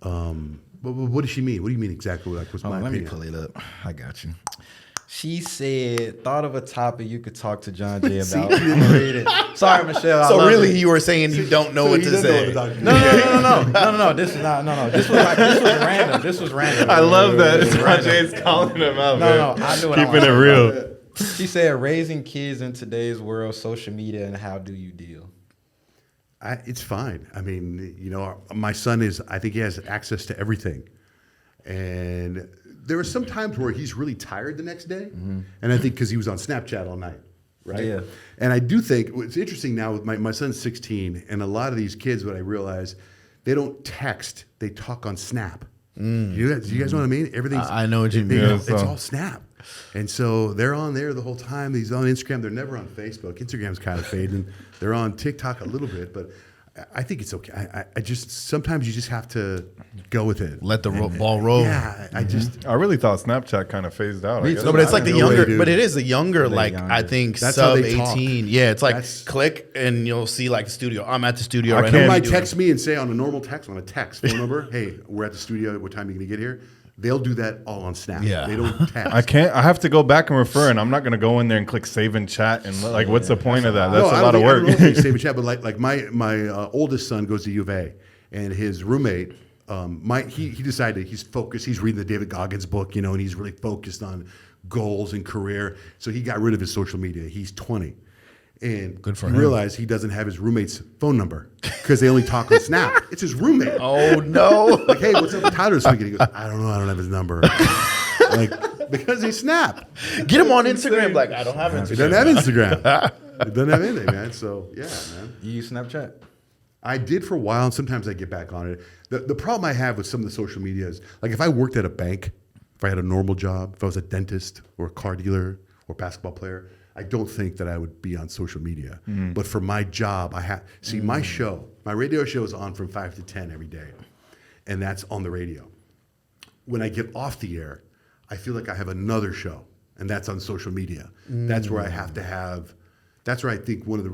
But what does she mean? What do you mean exactly? Like, what's my opinion? Let me pull it up. I got you. She said, thought of a topic you could talk to Johnjay about. I'm gonna read it. Sorry, Michelle. So really, you were saying you don't know what to say. No. This is not. No. This was random. I love that. Johnjay's calling him out. No. I knew it. Keeping it real. She said, raising kids in today's world, social media, and how do you deal? It's fine. I mean, my son I think he has access to everything. And there were some times where he's really tired the next day. And I think because he was on Snapchat all night, right? Yeah. And I do think what's interesting now with my son's 16, and a lot of these kids, what I realize, they don't text, they talk on Snap. You guys know what I mean? Everything's. I know what you mean. It's all Snap. And so they're on there the whole time. He's on Instagram. They're never on Facebook. Instagram's kind of fading. They're on TikTok a little bit, but I think it's okay. I just sometimes you just have to go with it. Let the ball roll. Yeah, I really thought Snapchat kind of phased out. No, but it's like the younger. But it is a younger, like younger. I think That's sub how they talk. 18. Yeah, it's like click and you'll see like the studio. I'm at the studio right They now. might text me and say on a normal text, on a text phone number, hey, we're at the studio. What time are you gonna get here? They'll do that all on Snap. Yeah. They don't text. I have to go back and refer, and I'm not going to go in there and click save and chat. And like, what's the point of that? That's a lot of work. I don't know if they save and chat, but like my oldest son goes to U of A, and his roommate, he decided he's focused. He's reading the David Goggins book, and he's really focused on goals and career. So he got rid of his social media. He's 20. And good for he him. realized he doesn't have his roommate's phone number because they only talk on Snap. It's his roommate. Oh no! Like, hey, what's up with Tyler speaking? He goes, I don't know. I don't have his number. Because he Snap. Get him on Instagram. Like I don't have Instagram. He doesn't have Instagram. He doesn't have anything, man. So yeah, man. You use Snapchat? I did for a while, and sometimes I get back on it. The problem I have with some of the social media is, like, if I worked at a bank, if I had a normal job, if I was a dentist or a car dealer or basketball player, I don't think that I would be on social media. But for my job, my radio show is on from 5 to 10 every day. And that's on the radio. When I get off the air, I feel like I have another show, and that's on social media. That's where I have to have, that's where I think one of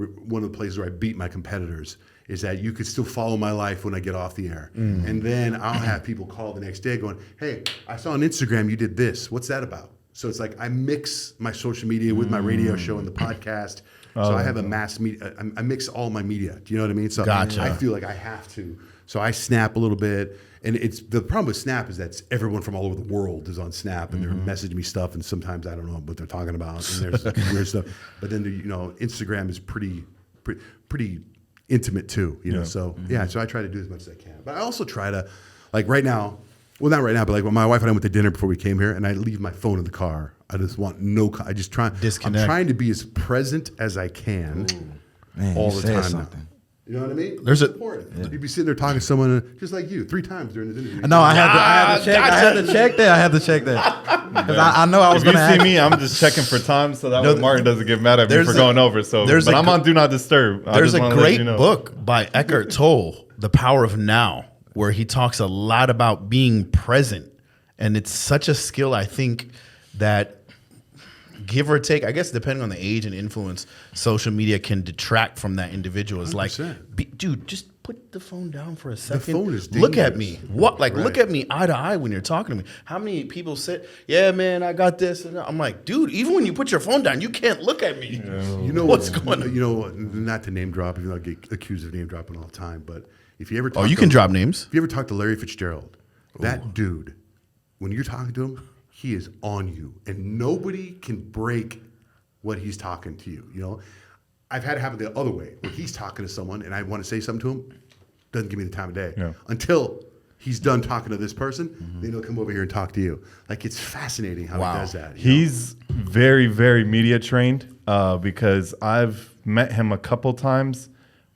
the places where I beat my competitors is that you could still follow my life when I get off the air. And then I'll have people call the next day going, hey, I saw on Instagram you did this. What's that about? So it's like I mix my social media with my radio show and the podcast. So I have a mass media. I mix all my media. Do you know what I mean? So Gotcha. I feel like I have to. So I Snap a little bit. And it's the problem with Snap is that everyone from all over the world is on Snap and they're messaging me stuff. And sometimes I don't know what they're talking about. And there's weird stuff. But then, Instagram is pretty intimate too. So I try to do as much as I can. But I also try to, like right now, well, not right now, but like when my wife and I went to dinner before we came here, and I leave my phone in the car. I just want I just try. Disconnect. I'm trying to be as present as I can all the time. Something. You know what I mean? There's it's important. Yeah. You'd be sitting there talking to someone just like you 3 times during this interview. No, I had to check that. Because I know I was going to If you see me, I'm just checking for time so that way Martin doesn't get mad at me for going over. But I'm on Do Not Disturb. There's a great book by Eckhart Tolle, The Power of Now, where he talks a lot about being present. And it's such a skill, I think, that give or take, I guess depending on the age and influence, social media can detract from that individual. It's like, dude, just put the phone down for a second. The phone is dangerous. Look at me. Look at me eye to eye when you're talking to me. How many people say, yeah, man, I got this. And I'm like, dude, even when you put your phone down, you can't look at me. You know what's going on? You know, not to name drop, even though I get accused of name dropping all the time, but if you ever talk you can drop names. If you ever talk to Larry Fitzgerald, that dude, when you're talking to him, he is on you, and nobody can break what he's talking to you. I've had it happen the other way, where he's talking to someone, and I want to say something to him, doesn't give me the time of day until he's done talking to this person. Then he'll come over here and talk to you. Like, it's fascinating how he does that. He's very, very media trained because I've met him a couple times,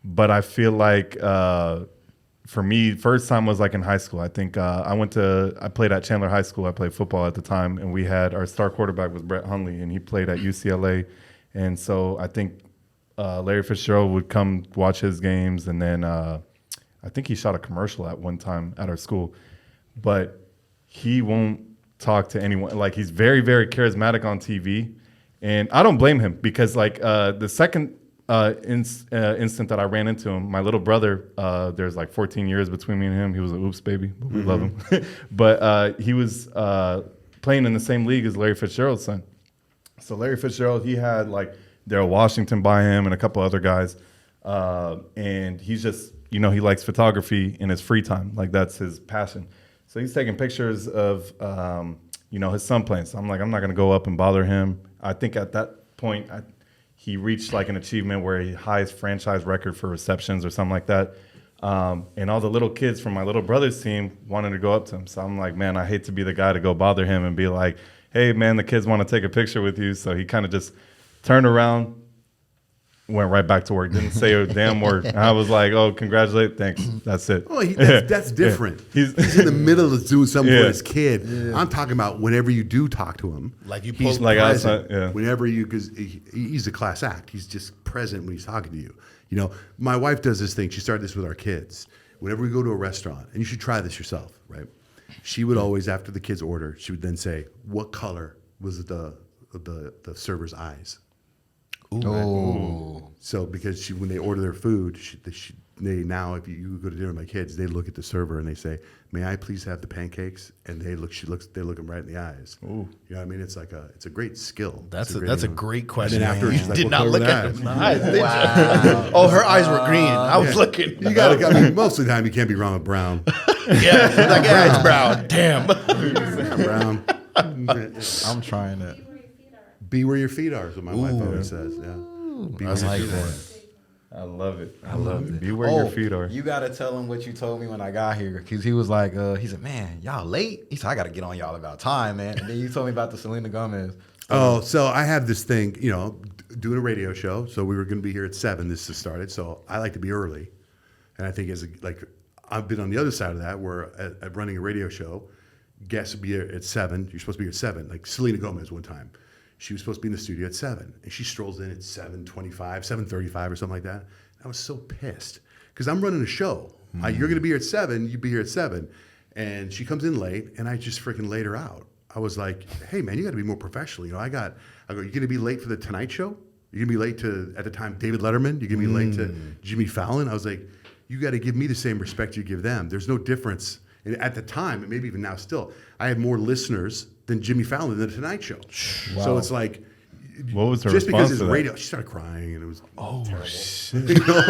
but I feel like for me, first time was like in high school. I think I played at Chandler High School. I played football at the time, and we had our star quarterback was Brett Hundley, and he played at UCLA. And so I think Larry Fitzgerald would come watch his games, and then I think he shot a commercial at one time at our school. But he won't talk to anyone. Like, he's very, very charismatic on TV, and I don't blame him because like the second instant that I ran into him, my little brother, there's like 14 years between me and him. He was an oops baby, but we love him. But he was playing in the same league as Larry Fitzgerald's son. So Larry Fitzgerald, he had like Daryl Washington by him and a couple other guys. And he's just, he likes photography in his free time. Like, that's his passion. So he's taking pictures of, his son playing. So I'm like, I'm not going to go up and bother him. I think at that point, he reached like an achievement where he highest franchise record for receptions or something like that. And all the little kids from my little brother's team wanted to go up to him. So I'm like, man, I hate to be the guy to go bother him and be like, hey, man, the kids want to take a picture with you. So he kind of just turned around, went right back to work, didn't say a damn word. And I was like, oh, congratulate, thanks. That's it. Well, that's different. Yeah. He's in the middle of doing something for his kid. I'm talking about whenever you do talk to him. Like you he's like present. outside, Whenever you, because he's a class act. He's just present when he's talking to you. You know, my wife does this thing. She started this with our kids. Whenever we go to a restaurant, and you should try this yourself, right? She would always, after the kids order, she would then say, what color was the server's eyes? Oh. So because when they order their food, they now, if you go to dinner with my kids, they look at the server and they say, may I please have the pancakes? And they look them right in the eyes. Ooh. You know what I mean? It's a great skill. That's a great question. And then after she's like, did what not color look were the at eyes? him in the eyes. Did you? Oh, her eyes were green. I was looking. You gotta, I mean, most of the time you can't be wrong with brown. Yeah, she's like, yeah, it's brown. Damn. Brown. I'm trying that. Be where your feet are is what my wife always says. Yeah. Be I where your like feet that. I love it. I love it. Be where Oh, your feet are. You gotta tell him what you told me when I got here, because he was like, he said, man, y'all late. He said, I gotta get on y'all about time, man. And then you told me about the Selena Gomez. Oh, so I have this thing, you know, doing a radio show. So we were going to be here at 7. This has started. So I like to be early, and I think I've been on the other side of that, where at running a radio show, guests would be here at 7. You're supposed to be here at 7. Like Selena Gomez one time, she was supposed to be in the studio at 7, and she strolls in at 7:25, 7:35, or something like that. I was so pissed because I'm running a show. You're going to be here at 7. You be here at 7, and she comes in late, and I just freaking laid her out. I was like, hey, man, you got to be more professional. You know, I go, you're going to be late for the Tonight Show? You're going to be late to, at the time, David Letterman? You're going to be late to Jimmy Fallon? I was like, you got to give me the same respect you give them. There's no difference. And at the time, and maybe even now still, I had more listeners than Jimmy Fallon in the Tonight Show. Wow. So it's like, what was her just response because it's to that? radio, she started crying, and it was terrible. Shit. You know?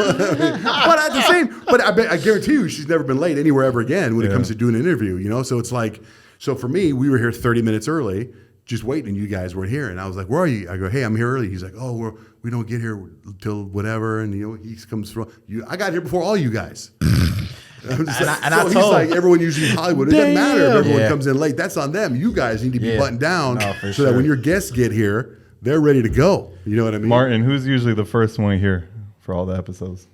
But at the same, I guarantee you, she's never been late anywhere ever again when it comes to doing an interview. You know, so it's like, so for me, we were here 30 minutes early, just waiting, and you guys weren't here. And I was like, where are you? I go, hey, I'm here early. He's like, oh, we don't get here till whatever. And you know, he comes from I got here before all you guys. He's like, everyone usually in Hollywood. It doesn't matter if everyone comes in late. That's on them. You guys need to be buttoned down so that when your guests get here, they're ready to go. You know what I mean? Martin, who's usually the first one here for all the episodes?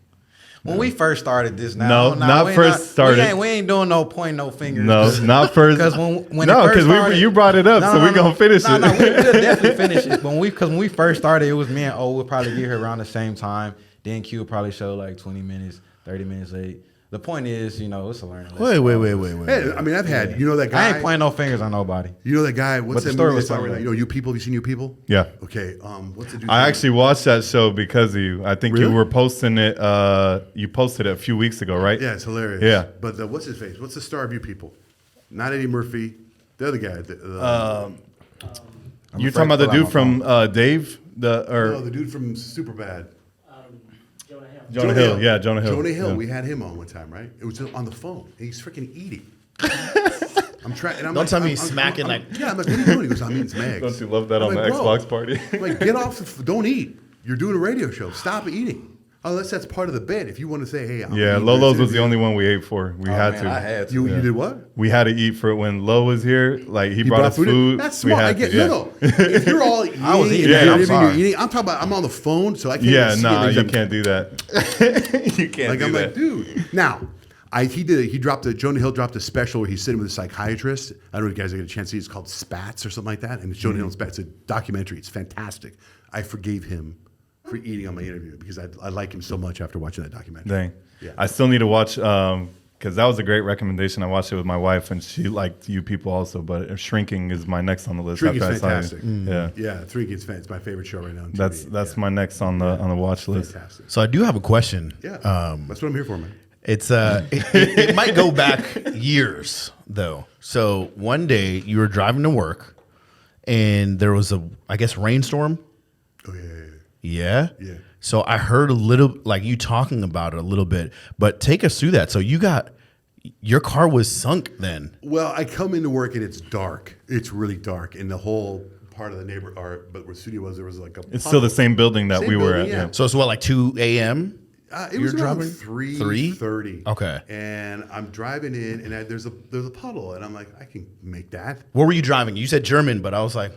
When we first started this, started. We ain't doing no point, no fingers. No, not first. Because when you brought it up, so we're gonna finish it. No, we'll definitely finish it. But when we first started, it was me and O. We'll probably get here around the same time. Then Q will probably show like 20 minutes, 30 minutes late. The point is, you know, it's a learning lesson. Wait. Hey, I mean, I've had, you know that guy. I ain't pointing no fingers on nobody. You know that guy, what's But the that story movie was that's out something right now? You know, You People? Have you seen You People? Yeah. Okay, what's the dude? I actually watched that show because of you. I think Really? you were posting it. You posted it a few weeks ago, right? Yeah, it's hilarious. Yeah. But what's his face? What's the star of You People? Not Eddie Murphy. The other guy. You're talking about the dude from Dave? No, the dude from Superbad. Jonah Hill. Yeah, Jonah Hill. Jonah Hill. Yeah. We had him on one time, right? It was on the phone. And he's freaking eating. I'm trying. Don't tell me he's smacking like. Yeah, I'm like, what are you doing? He goes, I'm eating some eggs. Don't you love that I'm on like, the bro, Xbox party? I'm like, get off. Don't eat. You're doing a radio show. Stop eating. Unless that's part of the bit. If you want to say, hey, I'm eating Lolo's this was the only one we ate for. We had to. I had to. You did what? We had to eat for it when Lo was here. Like he brought us in? food. That's we smart. had I get to, no. If you're all eating, I was eating. and I'm you're sorry. eating, I'm talking about. I'm on the phone, so I can't. Yeah, even see nah, it. you can't do that. You can't Like do I'm that. like, dude. Now, Jonah Hill dropped a special where he's sitting with a psychiatrist. I don't know if you guys get a chance to see it. It's called Spats or something like that. And it's Jonah Hill and Spats. It's a documentary. It's fantastic. I forgave him for eating on my interview because I like him so much after watching that documentary. Dang. Yeah. I still need to watch because that was a great recommendation. I watched it with my wife and she liked You People also, but Shrinking is my next on the list. Shrinking's after I saw fantastic. it. Yeah. Shrinking's fantastic. It's my favorite show right now on TV. That's my next on the watch list. Fantastic. So I do have a question. Yeah. That's what I'm here for, man. It's it might go back years though. So one day you were driving to work, and there was I guess rainstorm. Oh yeah. Yeah. Yeah. So I heard a little like you talking about it a little bit, but take us through that. So your car was sunk then. Well, I come into work and it's dark. It's really dark, and the whole part of the but where the studio was, there was like a. It's still the same building that we were at. Yeah. So it's what, like 2 a.m. It was around 3:30. Okay. And I'm driving in, and there's a puddle, and I'm like, I can make that. Where were you driving? You said German, but I was like,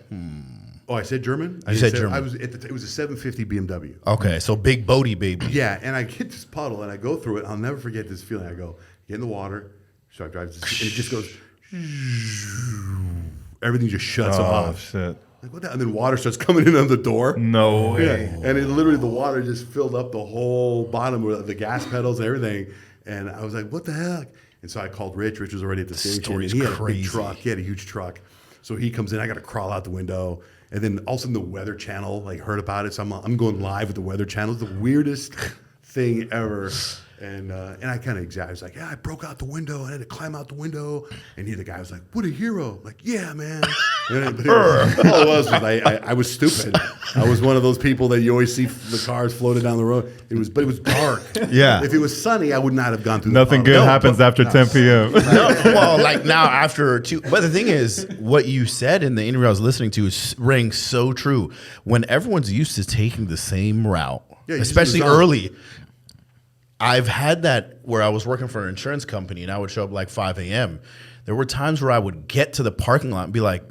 Oh, I said German. You said German. I was it was a 750 BMW. Okay, so big boaty baby. Yeah, and I hit this puddle, and I go through it. I'll never forget this feeling. I go get in the water, so I drive, and it just goes. Everything just shuts off. Shit. Like, what the? And then water starts coming in on the door. No way. Yeah. And it literally, the water just filled up the whole bottom of the gas pedals and everything. And I was like, what the heck? And so I called Rich. Rich was already at the station. Story's He had a crazy. big truck. He had a huge truck. So he comes in. I got to crawl out the window. And then all of a sudden the Weather Channel heard about it. So I'm going live with the Weather Channel. It's the weirdest thing ever. And I kind of exaggerated. I was like, yeah, I broke out the window. I had to climb out the window. And the guy was like, what a hero. I'm like, yeah, man. But all it was I was stupid. I was one of those people that you always see the cars floated down the road. But it was dark. Yeah. If it was sunny, I would not have gone through Nothing good happens after 10 p.m. No, well, like now after 2. But the thing is, what you said in the interview I was listening to rang so true. When everyone's used to taking the same route, especially early. I've had that where I was working for an insurance company and I would show up like 5 a.m. There were times where I would get to the parking lot and be like,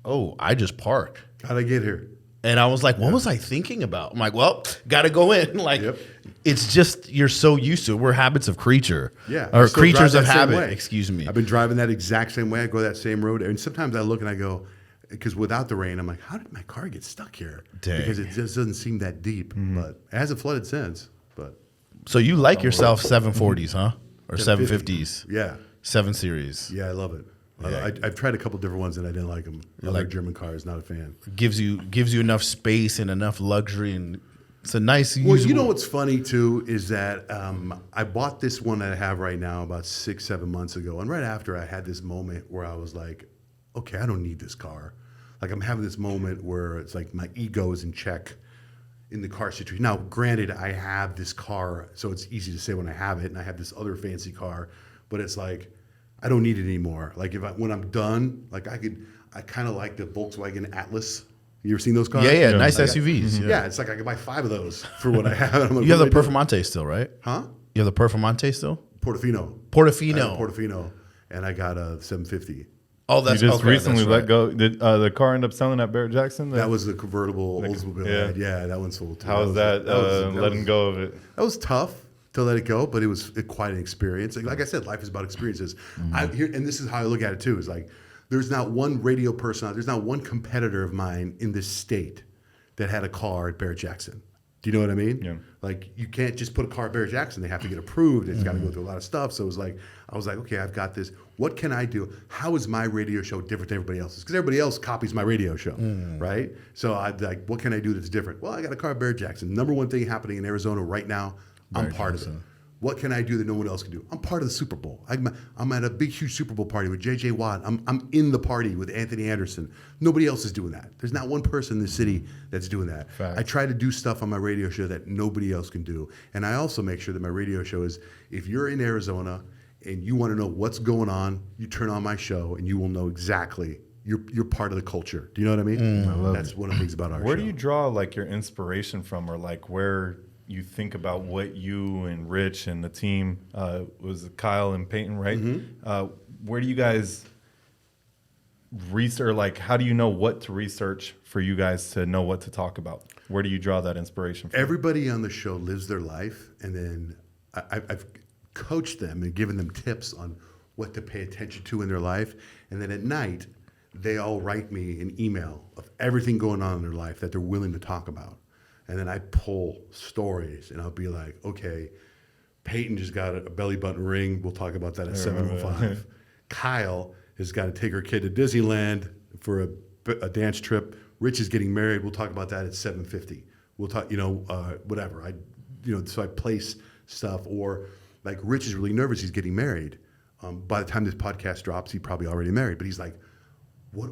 oh, I just parked. How'd I get here? And I was like, what was I thinking about? I'm like, well, got to go in. Like, it's just, you're so used to it. We're habits of creature. Yeah. Or creatures of habit, excuse me. I've been driving that exact same way. I go that same road. And sometimes I look and I go, because without the rain, I'm like, how did my car get stuck here? Dang. Because it just doesn't seem that deep. But it hasn't flooded since. But so you like yourself 740s, huh? Or 750s? Yeah. 7 Series. Yeah, I love it. Yeah. I've tried a couple different ones and I didn't like them. I like like German cars, not a fan. Gives you enough space and enough luxury, and it's a nice. Well, you know what's funny too is that I bought this one that I have right now about 6-7 months ago, and right after I had this moment where I was like, okay, I don't need this car. Like I'm having this moment where it's like my ego is in check in the car situation. Now, granted, I have this car, so it's easy to say when I have it, and I have this other fancy car, but it's like I don't need it anymore. Like when I'm done, like I kind of like the Volkswagen Atlas. You ever seen those cars? Yeah, nice SUVs. Yeah, it's like I could buy 5 of those for what I have. You have the Performante still, right? Huh? You have the Performante still? Portofino. Portofino, and I got a 750. Oh, that's you just okay, recently that's let right. go. Did the car end up selling at Barrett Jackson? That was the convertible Oldsmobile. Yeah, that one sold too. How was that? Letting go of it? That was tough to let it go, but it was quite an experience. Like I said, life is about experiences. And this is how I look at it too. Is like there's not one radio person, there's not one competitor of mine in this state that had a car at Barrett Jackson. Do you know what I mean? Yeah. Like you can't just put a car at Barrett Jackson. They have to get approved. It's got to go through a lot of stuff. So it was like I was like, okay, I've got this. What can I do? How is my radio show different than everybody else's? Because everybody else copies my radio show, right? So I like, what can I do that's different? Well, I got a car at Barrett Jackson. Number one thing happening in Arizona right now. I'm part of it. What can I do that no one else can do? I'm part of the Super Bowl. I'm at a big, huge Super Bowl party with J.J. Watt. I'm in the party with Anthony Anderson. Nobody else is doing that. There's not one person in the city that's doing that. Fact. I try to do stuff on my radio show that nobody else can do. And I also make sure that my radio show is, if you're in Arizona and you want to know what's going on, you turn on my show and you will know exactly. You're part of the culture. Do you know what I mean? That's one of the things about our show. Where do you draw like your inspiration from, or like where you think about what you and Rich and the team, was Kyle and Peyton, right? Where do you guys research, like how do you know what to research for you guys to know what to talk about? Where do you draw that inspiration from? Everybody on the show lives their life, and then I've coached them and given them tips on what to pay attention to in their life. And then at night, they all write me an email of everything going on in their life that they're willing to talk about. And then I pull stories, and I'll be like, okay, Peyton just got a belly button ring. We'll talk about that at 7:05. Kyle has got to take her kid to Disneyland for a dance trip. Rich is getting married. We'll talk about that at 7:50. We'll talk, whatever. So I place stuff, or like Rich is really nervous. He's getting married. By the time this podcast drops, he's probably already married. But he's like, what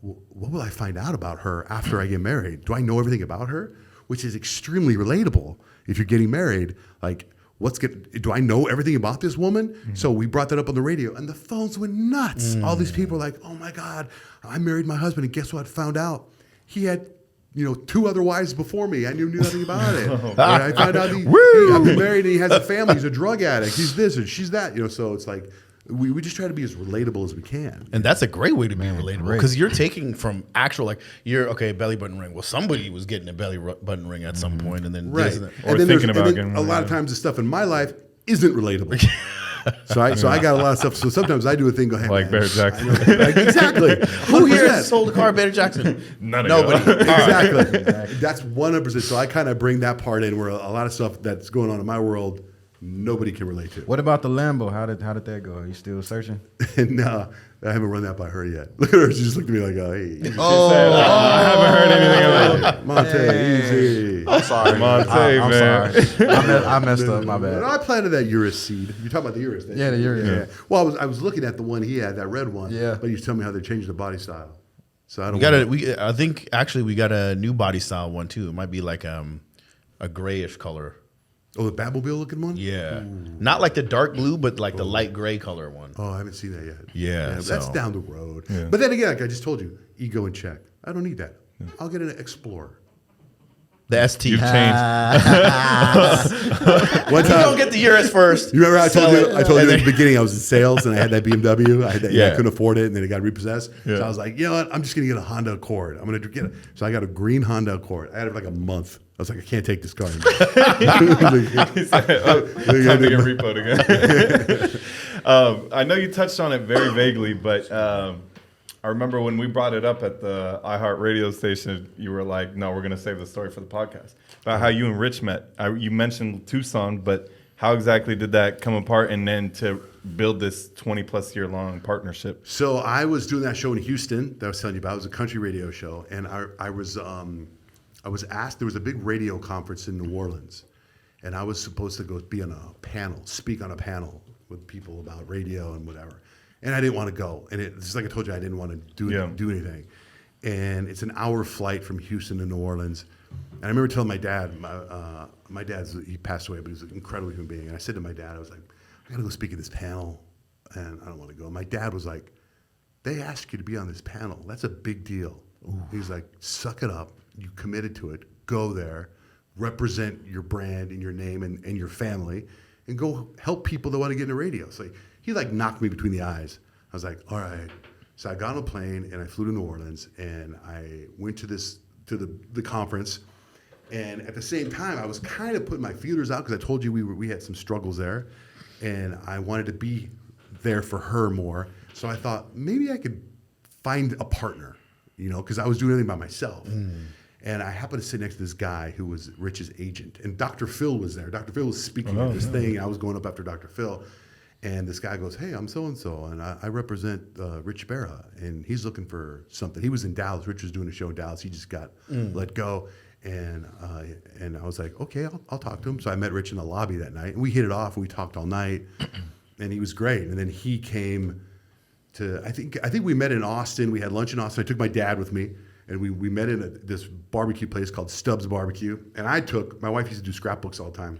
will I find out about her after I get married? Do I know everything about her? Which is extremely relatable. If you're getting married, like, do I know everything about this woman? So we brought that up on the radio, and the phones went nuts. All these people were like, oh my God, I married my husband, and guess what? Found out he had 2 other wives before me. I knew nothing about it. And I found out I've been married and he has a family. He's a drug addict. He's this and she's that. So it's like we just try to be as relatable as we can. And that's a great way to be relatable because you're taking from actual belly button ring. Well, somebody was getting a belly button ring at some point, and then right. Or thinking about getting a lot of times the stuff in my life isn't relatable. So I got a lot of stuff. So sometimes I do a thing. Go, hey, like man, Barrett Jackson. Exactly. Who here has sold a car, Barrett Jackson? Nobody. Exactly. That's 100%. So I kind of bring that part in where a lot of stuff that's going on in my world, nobody can relate to. What about the Lambo? How did that go? Are you still searching? No, I haven't run that by her yet. Look at her. She just looked at me like, oh, hey. I haven't heard anything about it. Montae, easy. I'm sorry. Montae, I'm man. sorry. I messed up. My bad. No, I planted that Urus seed. You're talking about the Urus. Yeah, the Urus. Yeah. Well, I was looking at the one he had, that red one. Yeah. But he was telling me how they changed the body style. So I don't. I think actually we got a new body style one too. It might be like a grayish color. Oh, the Batmobile looking one? Yeah. Ooh. Not like the dark blue, but like the light gray color one. Oh, I haven't seen that yet. Yeah. That's down the road. Yeah. But then again, like I just told you, ego in check. I don't need that. I'll get an Explorer. The ST. You've changed. One time, you don't get the Urus first. You remember I told you in the beginning I was in sales and I had that BMW. I couldn't afford it and then it got repossessed. Yeah. So I was like, you know what? I'm just going to get a Honda Accord. I'm going to get it. So I got a green Honda Accord. I had it for like a month. I was like, I can't take this car anymore. He said, time to get repoed again. I know you touched on it very vaguely, but I remember when we brought it up at the iHeart radio station, you were like, no, we're going to save the story for the podcast. About how you and Rich met. You mentioned Tucson, but how exactly did that come apart and then to build this 20-plus year long partnership? So I was doing that show in Houston that I was telling you about. It was a country radio show, and I was asked, there was a big radio conference in New Orleans, and I was supposed to go be on a panel, speak on a panel with people about radio and whatever. And I didn't want to go. And just like I told you, I didn't want to do anything. And it's an hour flight from Houston to New Orleans. And I remember telling my dad, my dad's, he passed away, but he was an incredible human being. And I said to my dad, I was like, I got to go speak at this panel, and I don't want to go. And my dad was like, they asked you to be on this panel. That's a big deal. He's like, suck it up. You committed to it. Go there. Represent your brand and your name and your family, and go help people that want to get into radio. So he like knocked me between the eyes. I was like, all right. So I got on a plane and I flew to New Orleans and I went to the conference. And at the same time, I was kind of putting my feelers out because I told you we had some struggles there, and I wanted to be there for her more. So I thought maybe I could find a partner, because I was doing everything by myself. And I happened to sit next to this guy who was Rich's agent, and Dr. Phil was there. Dr. Phil was speaking at this thing. I was going up after Dr. Phil. And this guy goes, hey, I'm so-and-so, and I represent Rich Berra, and he's looking for something. He was in Dallas. Rich was doing a show in Dallas. He just got let go. And I was like, okay, I'll talk to him. So I met Rich in the lobby that night, and we hit it off, and we talked all night, and he was great. And then he came to, I think we met in Austin. We had lunch in Austin. I took my dad with me, and we met in this barbecue place called Stubbs Barbecue. And my wife used to do scrapbooks all the time.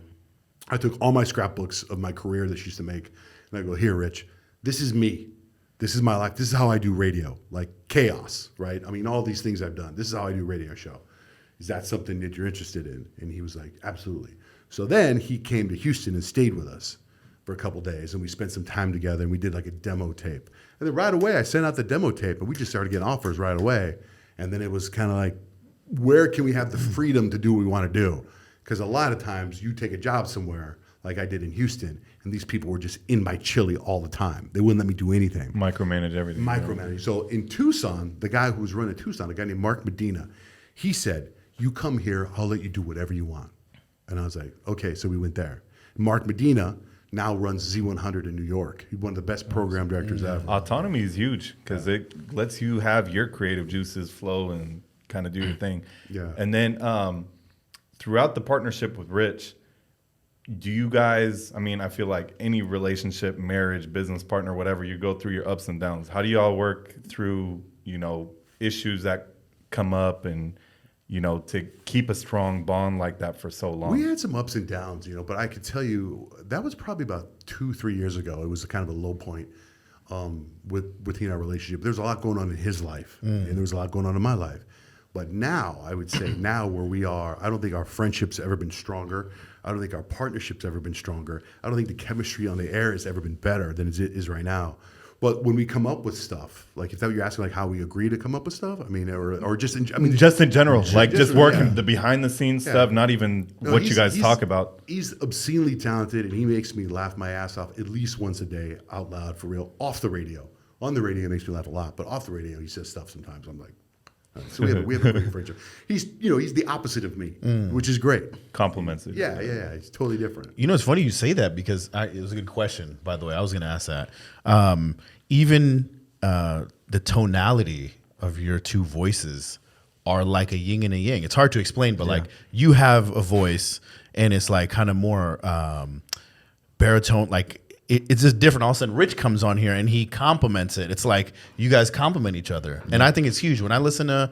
I took all my scrapbooks of my career that she used to make, and I go, here, Rich, this is me. This is my life. This is how I do radio, like chaos, right? I mean, all these things I've done. This is how I do radio show. Is that something that you're interested in? And he was like, absolutely. So then he came to Houston and stayed with us for a couple days, and we spent some time together, and we did like a demo tape. And then right away, I sent out the demo tape, and we just started getting offers right away. And then it was kind of like, where can we have the freedom to do what we want to do? Because a lot of times you take a job somewhere, like I did in Houston, and these people were just in my chili all the time. They wouldn't let me do anything. Micromanage everything. Micromanage. So in Tucson, the guy who was running Tucson, a guy named Mark Medina, he said, you come here, I'll let you do whatever you want. And I was like, okay, so we went there. Mark Medina now runs Z100 in New York. He's one of the best program directors ever. Autonomy is huge because it lets you have your creative juices flow and kind of do your thing. Yeah. And then throughout the partnership with Rich, do you guys, I feel like any relationship, marriage, business partner, whatever, you go through your ups and downs. How do you all work through, issues that come up and, to keep a strong bond like that for so long? We had some ups and downs, but I could tell you that was probably about 2-3 years ago. It was kind of a low point with our relationship. There's a lot going on in his life, and there was a lot going on in my life. But now, I would say now where we are, I don't think our friendship's ever been stronger. I don't think our partnership's ever been stronger. I don't think the chemistry on the air has ever been better than it is right now. But when we come up with stuff, like if that you're asking, like how we agree to come up with stuff, or just in general, just working the behind the scenes stuff, not even what you guys talk about. He's obscenely talented, and he makes me laugh my ass off at least once a day, out loud, for real, off the radio. On the radio, he makes me laugh a lot, but off the radio, he says stuff sometimes. I'm like, so we have a great friendship. He's the opposite of me, which is great. Compliments it. Yeah, it's totally different. It's funny you say that because it was a good question, by the way. I was going to ask that. Even the tonality of your two voices are like a yin and a yang. It's hard to explain, but like you have a voice and it's like kind of more baritone, like it's just different. All of a sudden, Rich comes on here and he compliments it. It's like you guys compliment each other. And I think it's huge. When I listen to,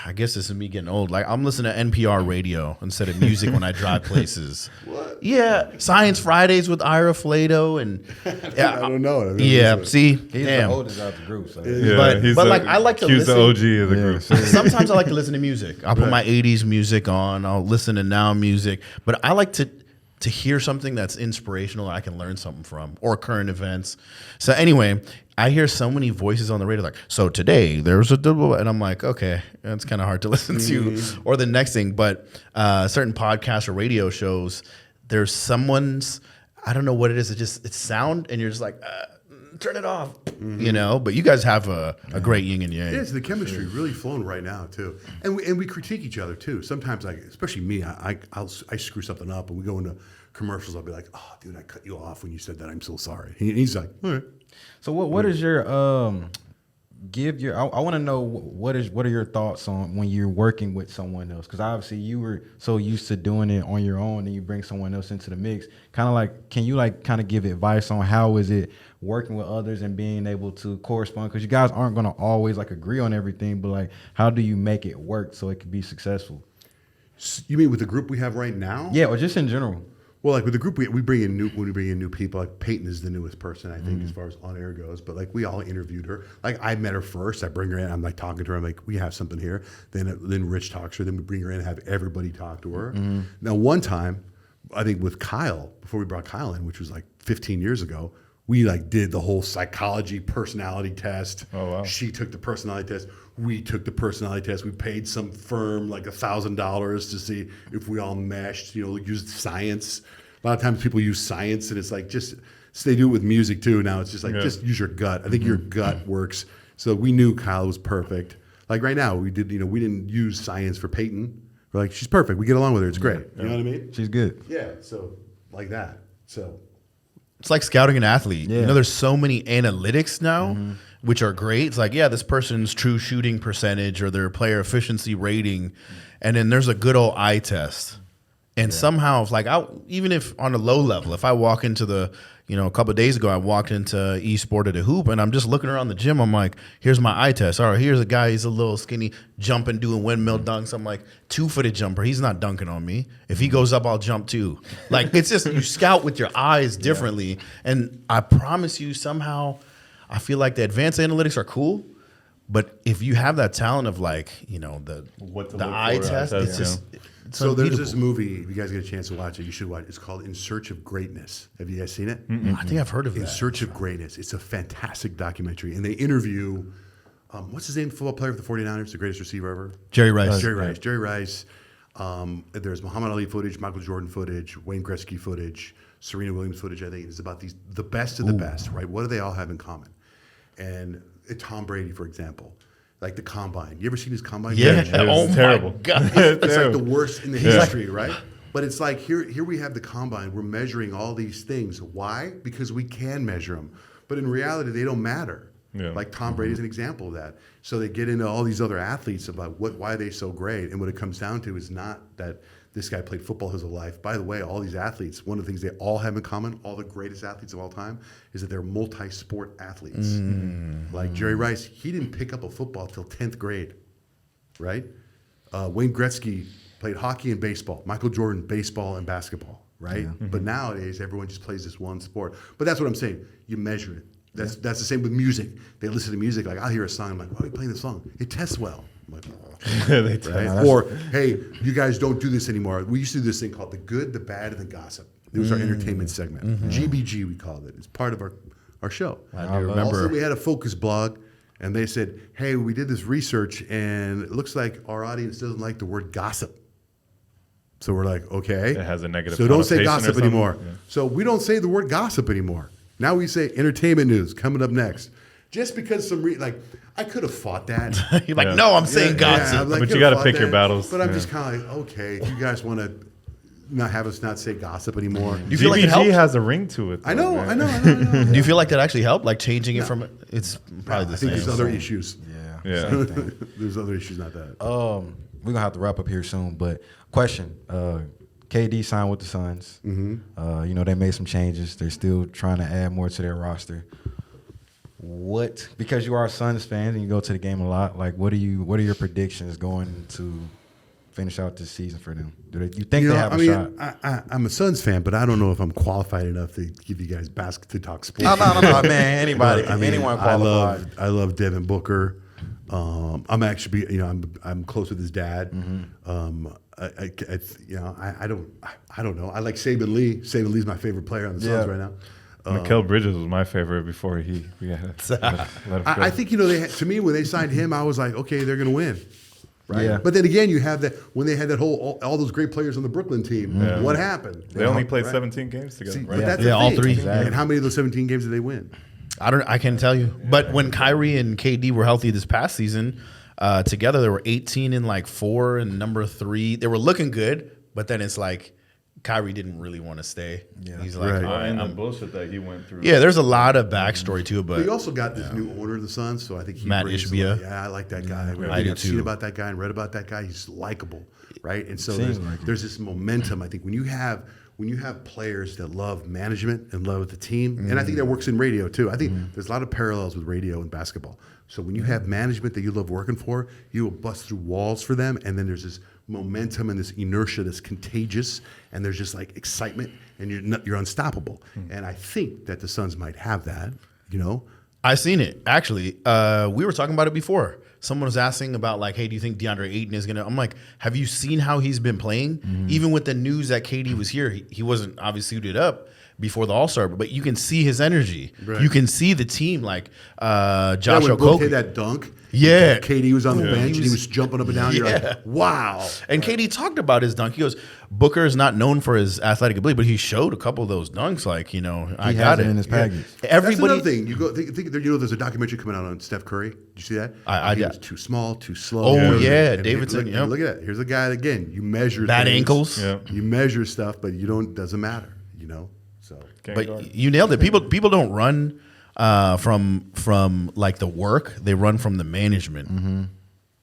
I guess this is me getting old, like I'm listening to NPR radio instead of music when I drive places. What? Yeah. Science Fridays with Ira Flato. And I don't know. See? He's damn. the oldest out the group. So. But like I like to listen. He's the OG of the group. Sometimes I like to listen to music. I'll put my 80s music on. I'll listen to now music. But I like to hear something that's inspirational I can learn something from, or current events. So anyway, I hear so many voices on the radio like, so today there's and I'm like, okay, that's kind of hard to listen to. Or the next thing, but certain podcasts or radio shows, there's someone's, I don't know what it is, it's sound, and you're just like, turn it off, But you guys have a great yin and yang. Yeah, it's the chemistry really flowing right now too, and we critique each other too. Sometimes, like especially me, I screw something up, and we go into commercials. I'll be like, "Oh, dude, I cut you off when you said that. I'm so sorry." He's like, "All right." So what is your I want to know what are your thoughts on when you're working with someone else? Because obviously you were so used to doing it on your own, and you bring someone else into the mix. Kind of like, can you kind of give advice on how is it working with others and being able to correspond? Because you guys aren't going to always agree on everything, but how do you make it work so it can be successful? You mean with the group we have right now? Yeah, or just in general. Well, with the group we bring in new people. Like Peyton is the newest person, I think, as far as on air goes. But we all interviewed her. I met her first. I bring her in. I'm talking to her. I'm like, we have something here. Then Rich talks to her. Then we bring her in and have everybody talk to her. Now, one time, I think with Kyle, before we brought Kyle in, which was 15 years ago, we did the whole psychology personality test. Oh wow! She took the personality test. We took the personality test. We paid some firm $1,000 to see if we all meshed. Used science. A lot of times people use science, and it's so they do it with music too. Now it's just just use your gut. I think your gut works. So we knew Kyle was perfect. Right now, we did. We didn't use science for Peyton. We're she's perfect. We get along with her. It's great. You know what I mean? She's good. Yeah. So like that. So. It's like scouting an athlete. Yeah. There's so many analytics now, which are great. It's this person's true shooting percentage or their player efficiency rating. And then there's a good old eye test. And somehow, even if on a low level, if I walk into a couple of days ago, I walked into eSport at a hoop, and I'm just looking around the gym. I'm like, here's my eye test. All right, here's a guy. He's a little skinny, jumping, doing windmill dunks. I'm like, 2-footed jumper. He's not dunking on me. If he goes up, I'll jump too. It's just you scout with your eyes differently. And I promise you, somehow, I feel like the advanced analytics are cool. But if you have that talent of the eye test, it's just... So there's this movie, if you guys get a chance to watch it, you should watch it. It's called In Search of Greatness. Have you guys seen it? I think I've heard of it. In Search of Greatness. It's a fantastic documentary. And they interview, what's his name, football player for the 49ers, the greatest receiver ever? Jerry Rice. Jerry Rice. There's Muhammad Ali footage, Michael Jordan footage, Wayne Gretzky footage, Serena Williams footage, I think. It's about the best of the best, right? What do they all have in common? And Tom Brady, for example. The combine. You ever seen his combine? Yeah. It's terrible. God. It's the worst in the history, right? But it's here we have the combine. We're measuring all these things. Why? Because we can measure them. But in reality, they don't matter. Yeah. Tom Brady is an example of that. So they get into all these other athletes about why they're so great. And what it comes down to is not that this guy played football his whole life. By the way, all these athletes, one of the things they all have in common, all the greatest athletes of all time, is that they're multi-sport athletes. Like Jerry Rice, he didn't pick up a football till 10th grade, right? Wayne Gretzky played hockey and baseball. Michael Jordan, baseball and basketball, right? Yeah. But nowadays, everyone just plays this one sport. But that's what I'm saying. You measure it. That's the same with music. They listen to music. Like, I'll hear a song. I'm like, why are we playing this song? It tests well. I'm like, They test. right? Or, hey, you guys don't do this anymore. We used to do this thing called the good, the bad, and the gossip. It was our entertainment segment. GBG, we called it. It's part of our show. I do remember. Also, we had a focus blog, and they said, hey, we did this research, and it looks like our audience doesn't like the word gossip. So we're like, okay. It has a negative So don't say connotation or gossip something? anymore. Yeah. So we don't say the word gossip anymore. Now we say entertainment news coming up next. Just because I could have fought that. You're like, no, I'm saying gossip. I'm like, But you could gotta have pick fought your that, battles. But I'm Yeah. just kind of like, okay, you guys want to not have us not say gossip anymore. Do you feel like it GBG helped? has a ring to it. I though, know. Do you feel like that actually helped? Like changing it from it's probably the I same. think there's other issues. Yeah. Same thing. There's other issues, not that. We're gonna have to wrap up here soon, but question: KD signed with the Suns. You know, they made some changes. They're still trying to add more to their roster. Because you are a Suns fan and you go to the game a lot, like what are your predictions going to finish out this season for them? You think they have a shot? I'm a Suns fan, but I don't know if I'm qualified enough to give you guys to talk sports. No, man. Anybody, anyone qualified. I love Devin Booker. I'm actually, I'm close with his dad. I don't know. I like Saban Lee. Saban Lee's my favorite player on the Suns right now. Mikal Bridges was my favorite before let him go. I think to me when they signed him, I was like, okay, they're going to win, right? Yeah. But then again, you have that when they had that all those great players on the Brooklyn team. Yeah. What happened? They only played 17 games together. See, right? but that's Yeah, the all thing. three. Exactly. And how many of those 17 games did they win? I can't tell you. But when Kyrie and KD were healthy this past season, together they were 18 and 4 and number 3. They were looking good, but then it's like Kyrie didn't really want to stay. Yeah. He's like, Right. all right, and the I'm- bullshit that he went through. yeah, there's a lot of backstory to it, But but you also got this new owner of the Suns, so I think he Matt brings Ishbia. Yeah, I like that guy. I Everything do I've seen too. about that guy and read about that guy, he's likable, right? And so Seems there's this momentum. I think when you have players that love management and love the team, and I think that works in radio too. I think there's a lot of parallels with radio and basketball. So when you have management that you love working for, you will bust through walls for them, and then there's this momentum and this inertia that's contagious, and there's just like excitement, and you're unstoppable. And I think that the Suns might have that, I seen it actually. We were talking about it before. Someone was asking about hey, do you think DeAndre Ayton is gonna? I'm like, have you seen how he's been playing? Even with the news that KD was here, he wasn't obviously suited up before the All-Star, but you can see his energy. Right. You can see the team Josh when Book Okogie. hit that dunk. Yeah. KD was on the bench and he was jumping up and down. You're like, wow. And KD talked about his dunk. He goes, Booker is not known for his athletic ability, but he showed a couple of those dunks. I got has it in his package. That's another thing. You go think there's a documentary coming out on Steph Curry. Did you see that? I He did. was too small, too slow. Oh, yeah, And Davidson, Look, yep. look at that. Here's a guy that, again. You measure Bad things. ankles. Yeah. You measure stuff, but doesn't matter. So But you nailed it. People don't run from the work. They run from the management.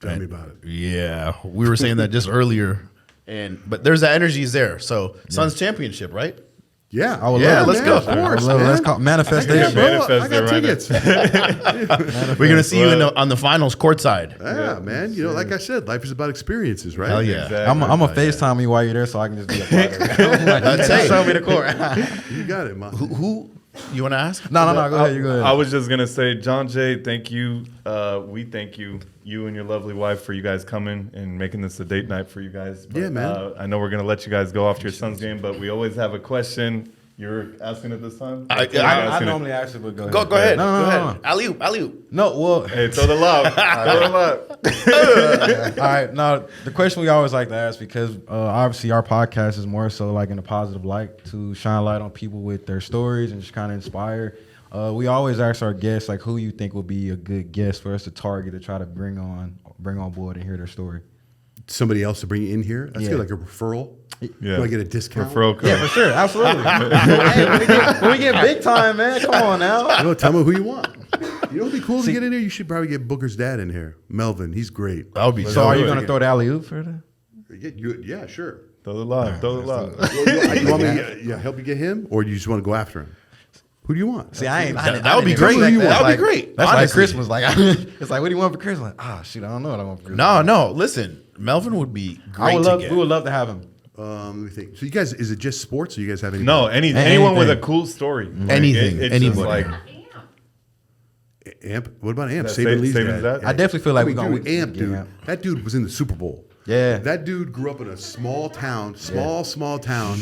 tell me about it. Yeah, we were saying that just earlier. But there's that energy is there. So Suns championship, right? Yeah. I would Yeah, love let's it. go. Of course, I would love it. man. Let's call it manifestation. I got right tickets. We're gonna see you on the finals courtside. Yeah, man. Like I said, life is about experiences, right? Hell yeah. Exactly. I'm a FaceTime you while you're there so I can just be a part of it. Let's show me the court. You got it, man. Who you want to ask? No. Go ahead. You go ahead. I was just gonna say, Johnjay, thank you. We thank you and your lovely wife for you guys coming and making this a date night for you guys. But, Yeah, man. I know we're gonna let you guys go off to your son's game, but we always have a question. You're asking it this time? I normally ask it, but go ahead. Go ahead. No. Go ahead. Alley-oop. No, well, Hey, throw the lob. Throw the lob. all right. Now, the question we always like to ask, because obviously our podcast is more so in a positive light to shine light on people with their stories and just kind of inspire. We always ask our guests who you think would be a good guest for us to target to try to bring on board and hear their story. Somebody else to bring you in here? That's good, like a referral. Yeah. Do I get a discount? Referral code. Yeah, for sure, absolutely. Hey, when we get big time, man. Come on now. Tell me who you want. You know what'd be cool to get in here? You should probably get Booker's dad in here. Melvin, he's great. That would be So, are you gonna throw the alley oop for that? Yeah, sure. Throw the lob. Throw the lob. You want me to help you get him, or you just want to go after him? Who do you want? See, I ain't. That would be great. That would be great. That's like honestly. Christmas. Like, it's like, what do you want for Christmas? Like, shoot, I don't know what I want for Christmas. No. Listen, Melvin would be great. We would love to have him. Let me think. So you guys, is it just sports, or you guys have any? No, anyone with a cool story. Anything. It's Anybody. just like Amp. What about Amp? That Saban Lee's Saban's dad. dad? I definitely feel like we're going dude, Amp, dude. That dude was in the Super Bowl. Yeah. That dude grew up in a small town, small town.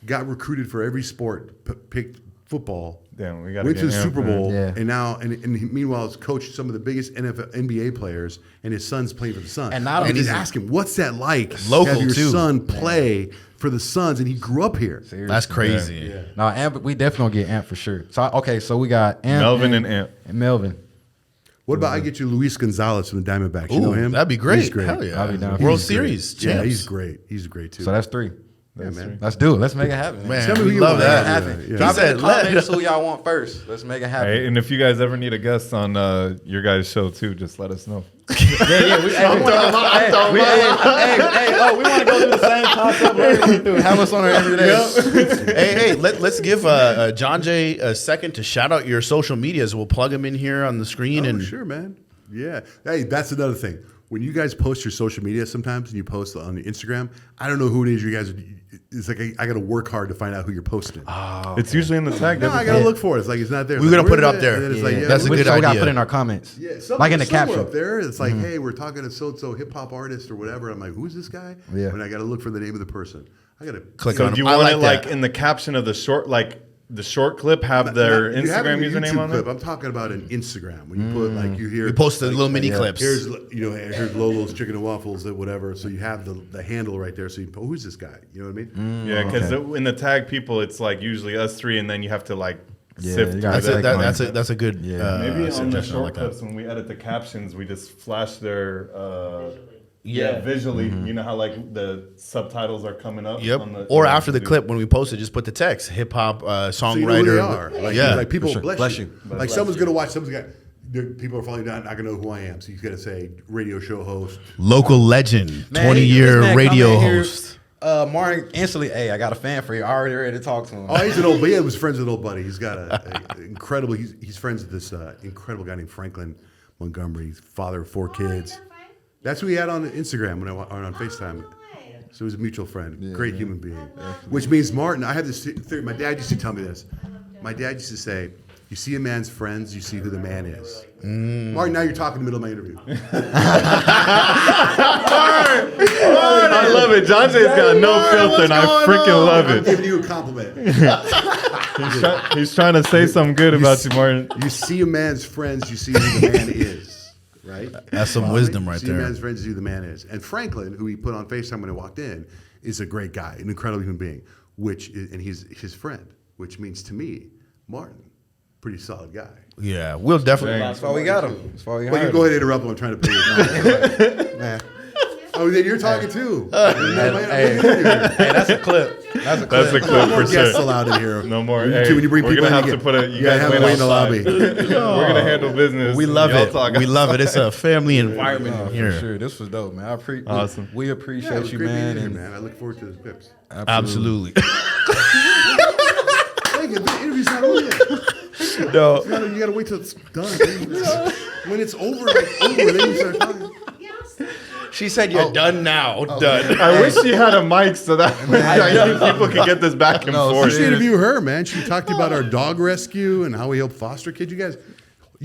Got recruited for every sport. Picked football. Damn, we got went to the Amp, Super man. Bowl, Yeah. and now and he, meanwhile has coached some of the biggest NBA players, and his son's playing for the Suns. And not only he's is he- asking, what's that like Local, to have your too. son play for the Suns, and he grew up here. That's crazy. Yeah. No, Amp, we definitely gonna get Amp for sure. So we got Amp, Melvin and Amp. and Melvin. What about I get you Luis Gonzalez from the Diamondbacks? You know Ooh, him? that'd be great. He's great. Hell yeah. I'll be down. World He's great. Series Yeah, champs. he's great. He's great too. So that's 3. yeah, man. Let's do it. Let's make it happen. Man, Tell me we who you love want. that. Yeah, happen. yeah. Drop He said, in the comments let- who y'all want first. Let's make it happen. Hey, and if you guys ever need a guest on your guys' show too, just let us know. Yeah. We want to go through the same concept. Have us on our every day. hey, let's give Johnjay a second to shout out your social medias. We'll plug them in here on the screen. Oh, and sure, man. Yeah. Hey, that's another thing. When you guys post your social media sometimes and you post on the Instagram, I don't know who it is you guys. It's like I got to work hard to find out who you're posting. It's usually in the tag. No, I got to look for it. It's like it's not there. We're It's gonna like, put it where's up there. And then it's like, That's a good So we got to idea. put in our comments. Yeah, like in the somewhere caption. up there. It's like, hey, we're talking to so hip hop artist or whatever. I'm like, who's this guy? Yeah. And I got to look for the name of the person. I got to Click So on do you them. I want it like like in the caption of the short, like the short clip, have their Instagram username on clip. it? I'm talking about an Instagram when you put like you hear We post the like, little mini clips. Here's here's Lolo's Chicken and Waffles or whatever. So you have the handle right there. So you who's this guy? You know what I mean? Yeah, because in the tag people, it's like usually us three, and then you have to like Yeah, sift you through gotta that. take That's a good Maybe on the suggestion. I short like that. clips when we edit the captions, we just flash their Yeah. visually. You know how like the subtitles are coming up. Yep. On the, Or after the clip, when we post it, just put the text: hip hop So songwriter. you know who they are. Like, yeah. like people sure. bless, Bless you. you. Like someone's gonna watch. People are probably not gonna know who I am. So you got to say radio show host. Local legend, Man, 20-year this man radio come in here, host. Martin instantly, hey, I got a fan for you. Already ready to talk to him. Oh, he's an old. He was friends with an old buddy. He's got a incredible. He's friends with this incredible guy named Franklin Montgomery. He's father of 4 kids. That's who he had on Instagram or on FaceTime. So he was a mutual friend. Great human being. Which means Martin. I have this theory. My dad used to tell me this. My dad used to say, "You see a man's friends, you see who the man is." Martin, now you're talking in the middle of my interview. I love it. Johnjay's got no filter, and I freaking love I'm it. giving you a compliment. He's trying to say something good about you, Martin. You see a man's friends, you see who the man is. Right? That's some wisdom right see there. a man's friends, you see who the man is. And Franklin, who he put on FaceTime when he walked in, is a great guy, an incredible human being, and he's his friend, which means to me, Martin, pretty solid guy. Yeah, we'll definitely. That's why we got him. That's why we But you hired go him. ahead and interrupt him. I'm trying to pay you. Man. Oh, then you're talking too. Hey, that's a clip. That's a clip. That's a clip for Guests sure. allowed in here. No more. When Hey, you bring we're people gonna in, have to put a. you gotta have them wait in the lobby. We're gonna handle business. We love Y'all it. talk We love it. It's a family environment For here. sure. This was dope, man. Awesome. We Yeah, it appreciate was you, great man. meeting you, and man. I look forward to the clips. Absolutely. Thank you. The interview's not over yet. No. You gotta wait till it's done. When it's over, then you start talking. She said you're done now. Done. I wish she had a mic so that people could get this back and No, You forth. should interview her, man. She talked to you about our dog rescue and how we help foster kids. You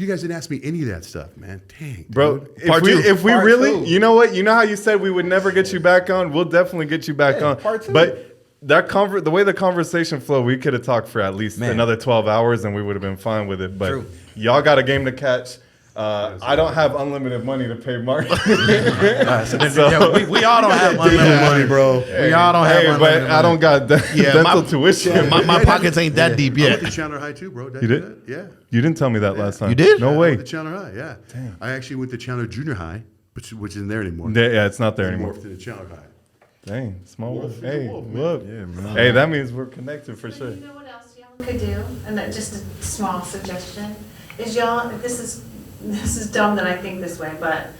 guys didn't ask me any of that stuff, man. Dang, Bro, dude. if we Part really, two. you know what? You know how you said we would never get you back on? We'll definitely get you back on. part two. But the way the conversation flowed, we could have talked for at least Man. another 12 hours and we would have been fine with it. But True. y'all got a game to catch. I don't have unlimited money to pay Martin. yeah, we all don't have unlimited money, bro. We all don't have Hey, unlimited but money. I don't got dental tuition. My pockets ain't that deep I went to yet. Chandler High too, bro. You did? Yeah. You didn't tell me that last time. You did? No I way. went to Chandler High, yeah. Damn. I actually went to Chandler Junior High, which isn't there anymore. Yeah, it's not there It anymore. morphed into Chandler High. Dang, small world. Wolf, Hey, wolf, man. look. Yeah, man. Hey, that means we're connected for sure. You know what else y'all could do? And that just a small suggestion is y'all. This is dumb that I think this way, but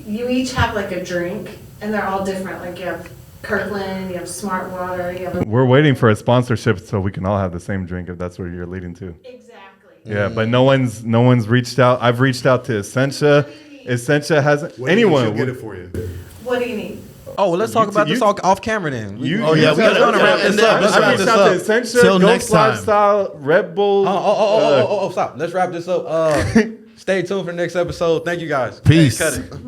you each have like a drink, and they're all different. Like you have Kirkland, you have Smart Water, you have. We're waiting for a sponsorship so we can all have the same drink if that's where you're leading to. Exactly. Yeah, but no one's reached out. I've reached out to Essentia. Essentia hasn't. Anyone She'll get it for you. What do you need? Oh, well, let's talk about this off camera then. we gotta wrap this up. Let's I wrap reached this out to up. Essentia, Till Ghost next time. Lifestyle, Red Bull. Stop. Let's wrap this up. Stay tuned for the next episode. Thank you guys. Peace. Hey, cut it.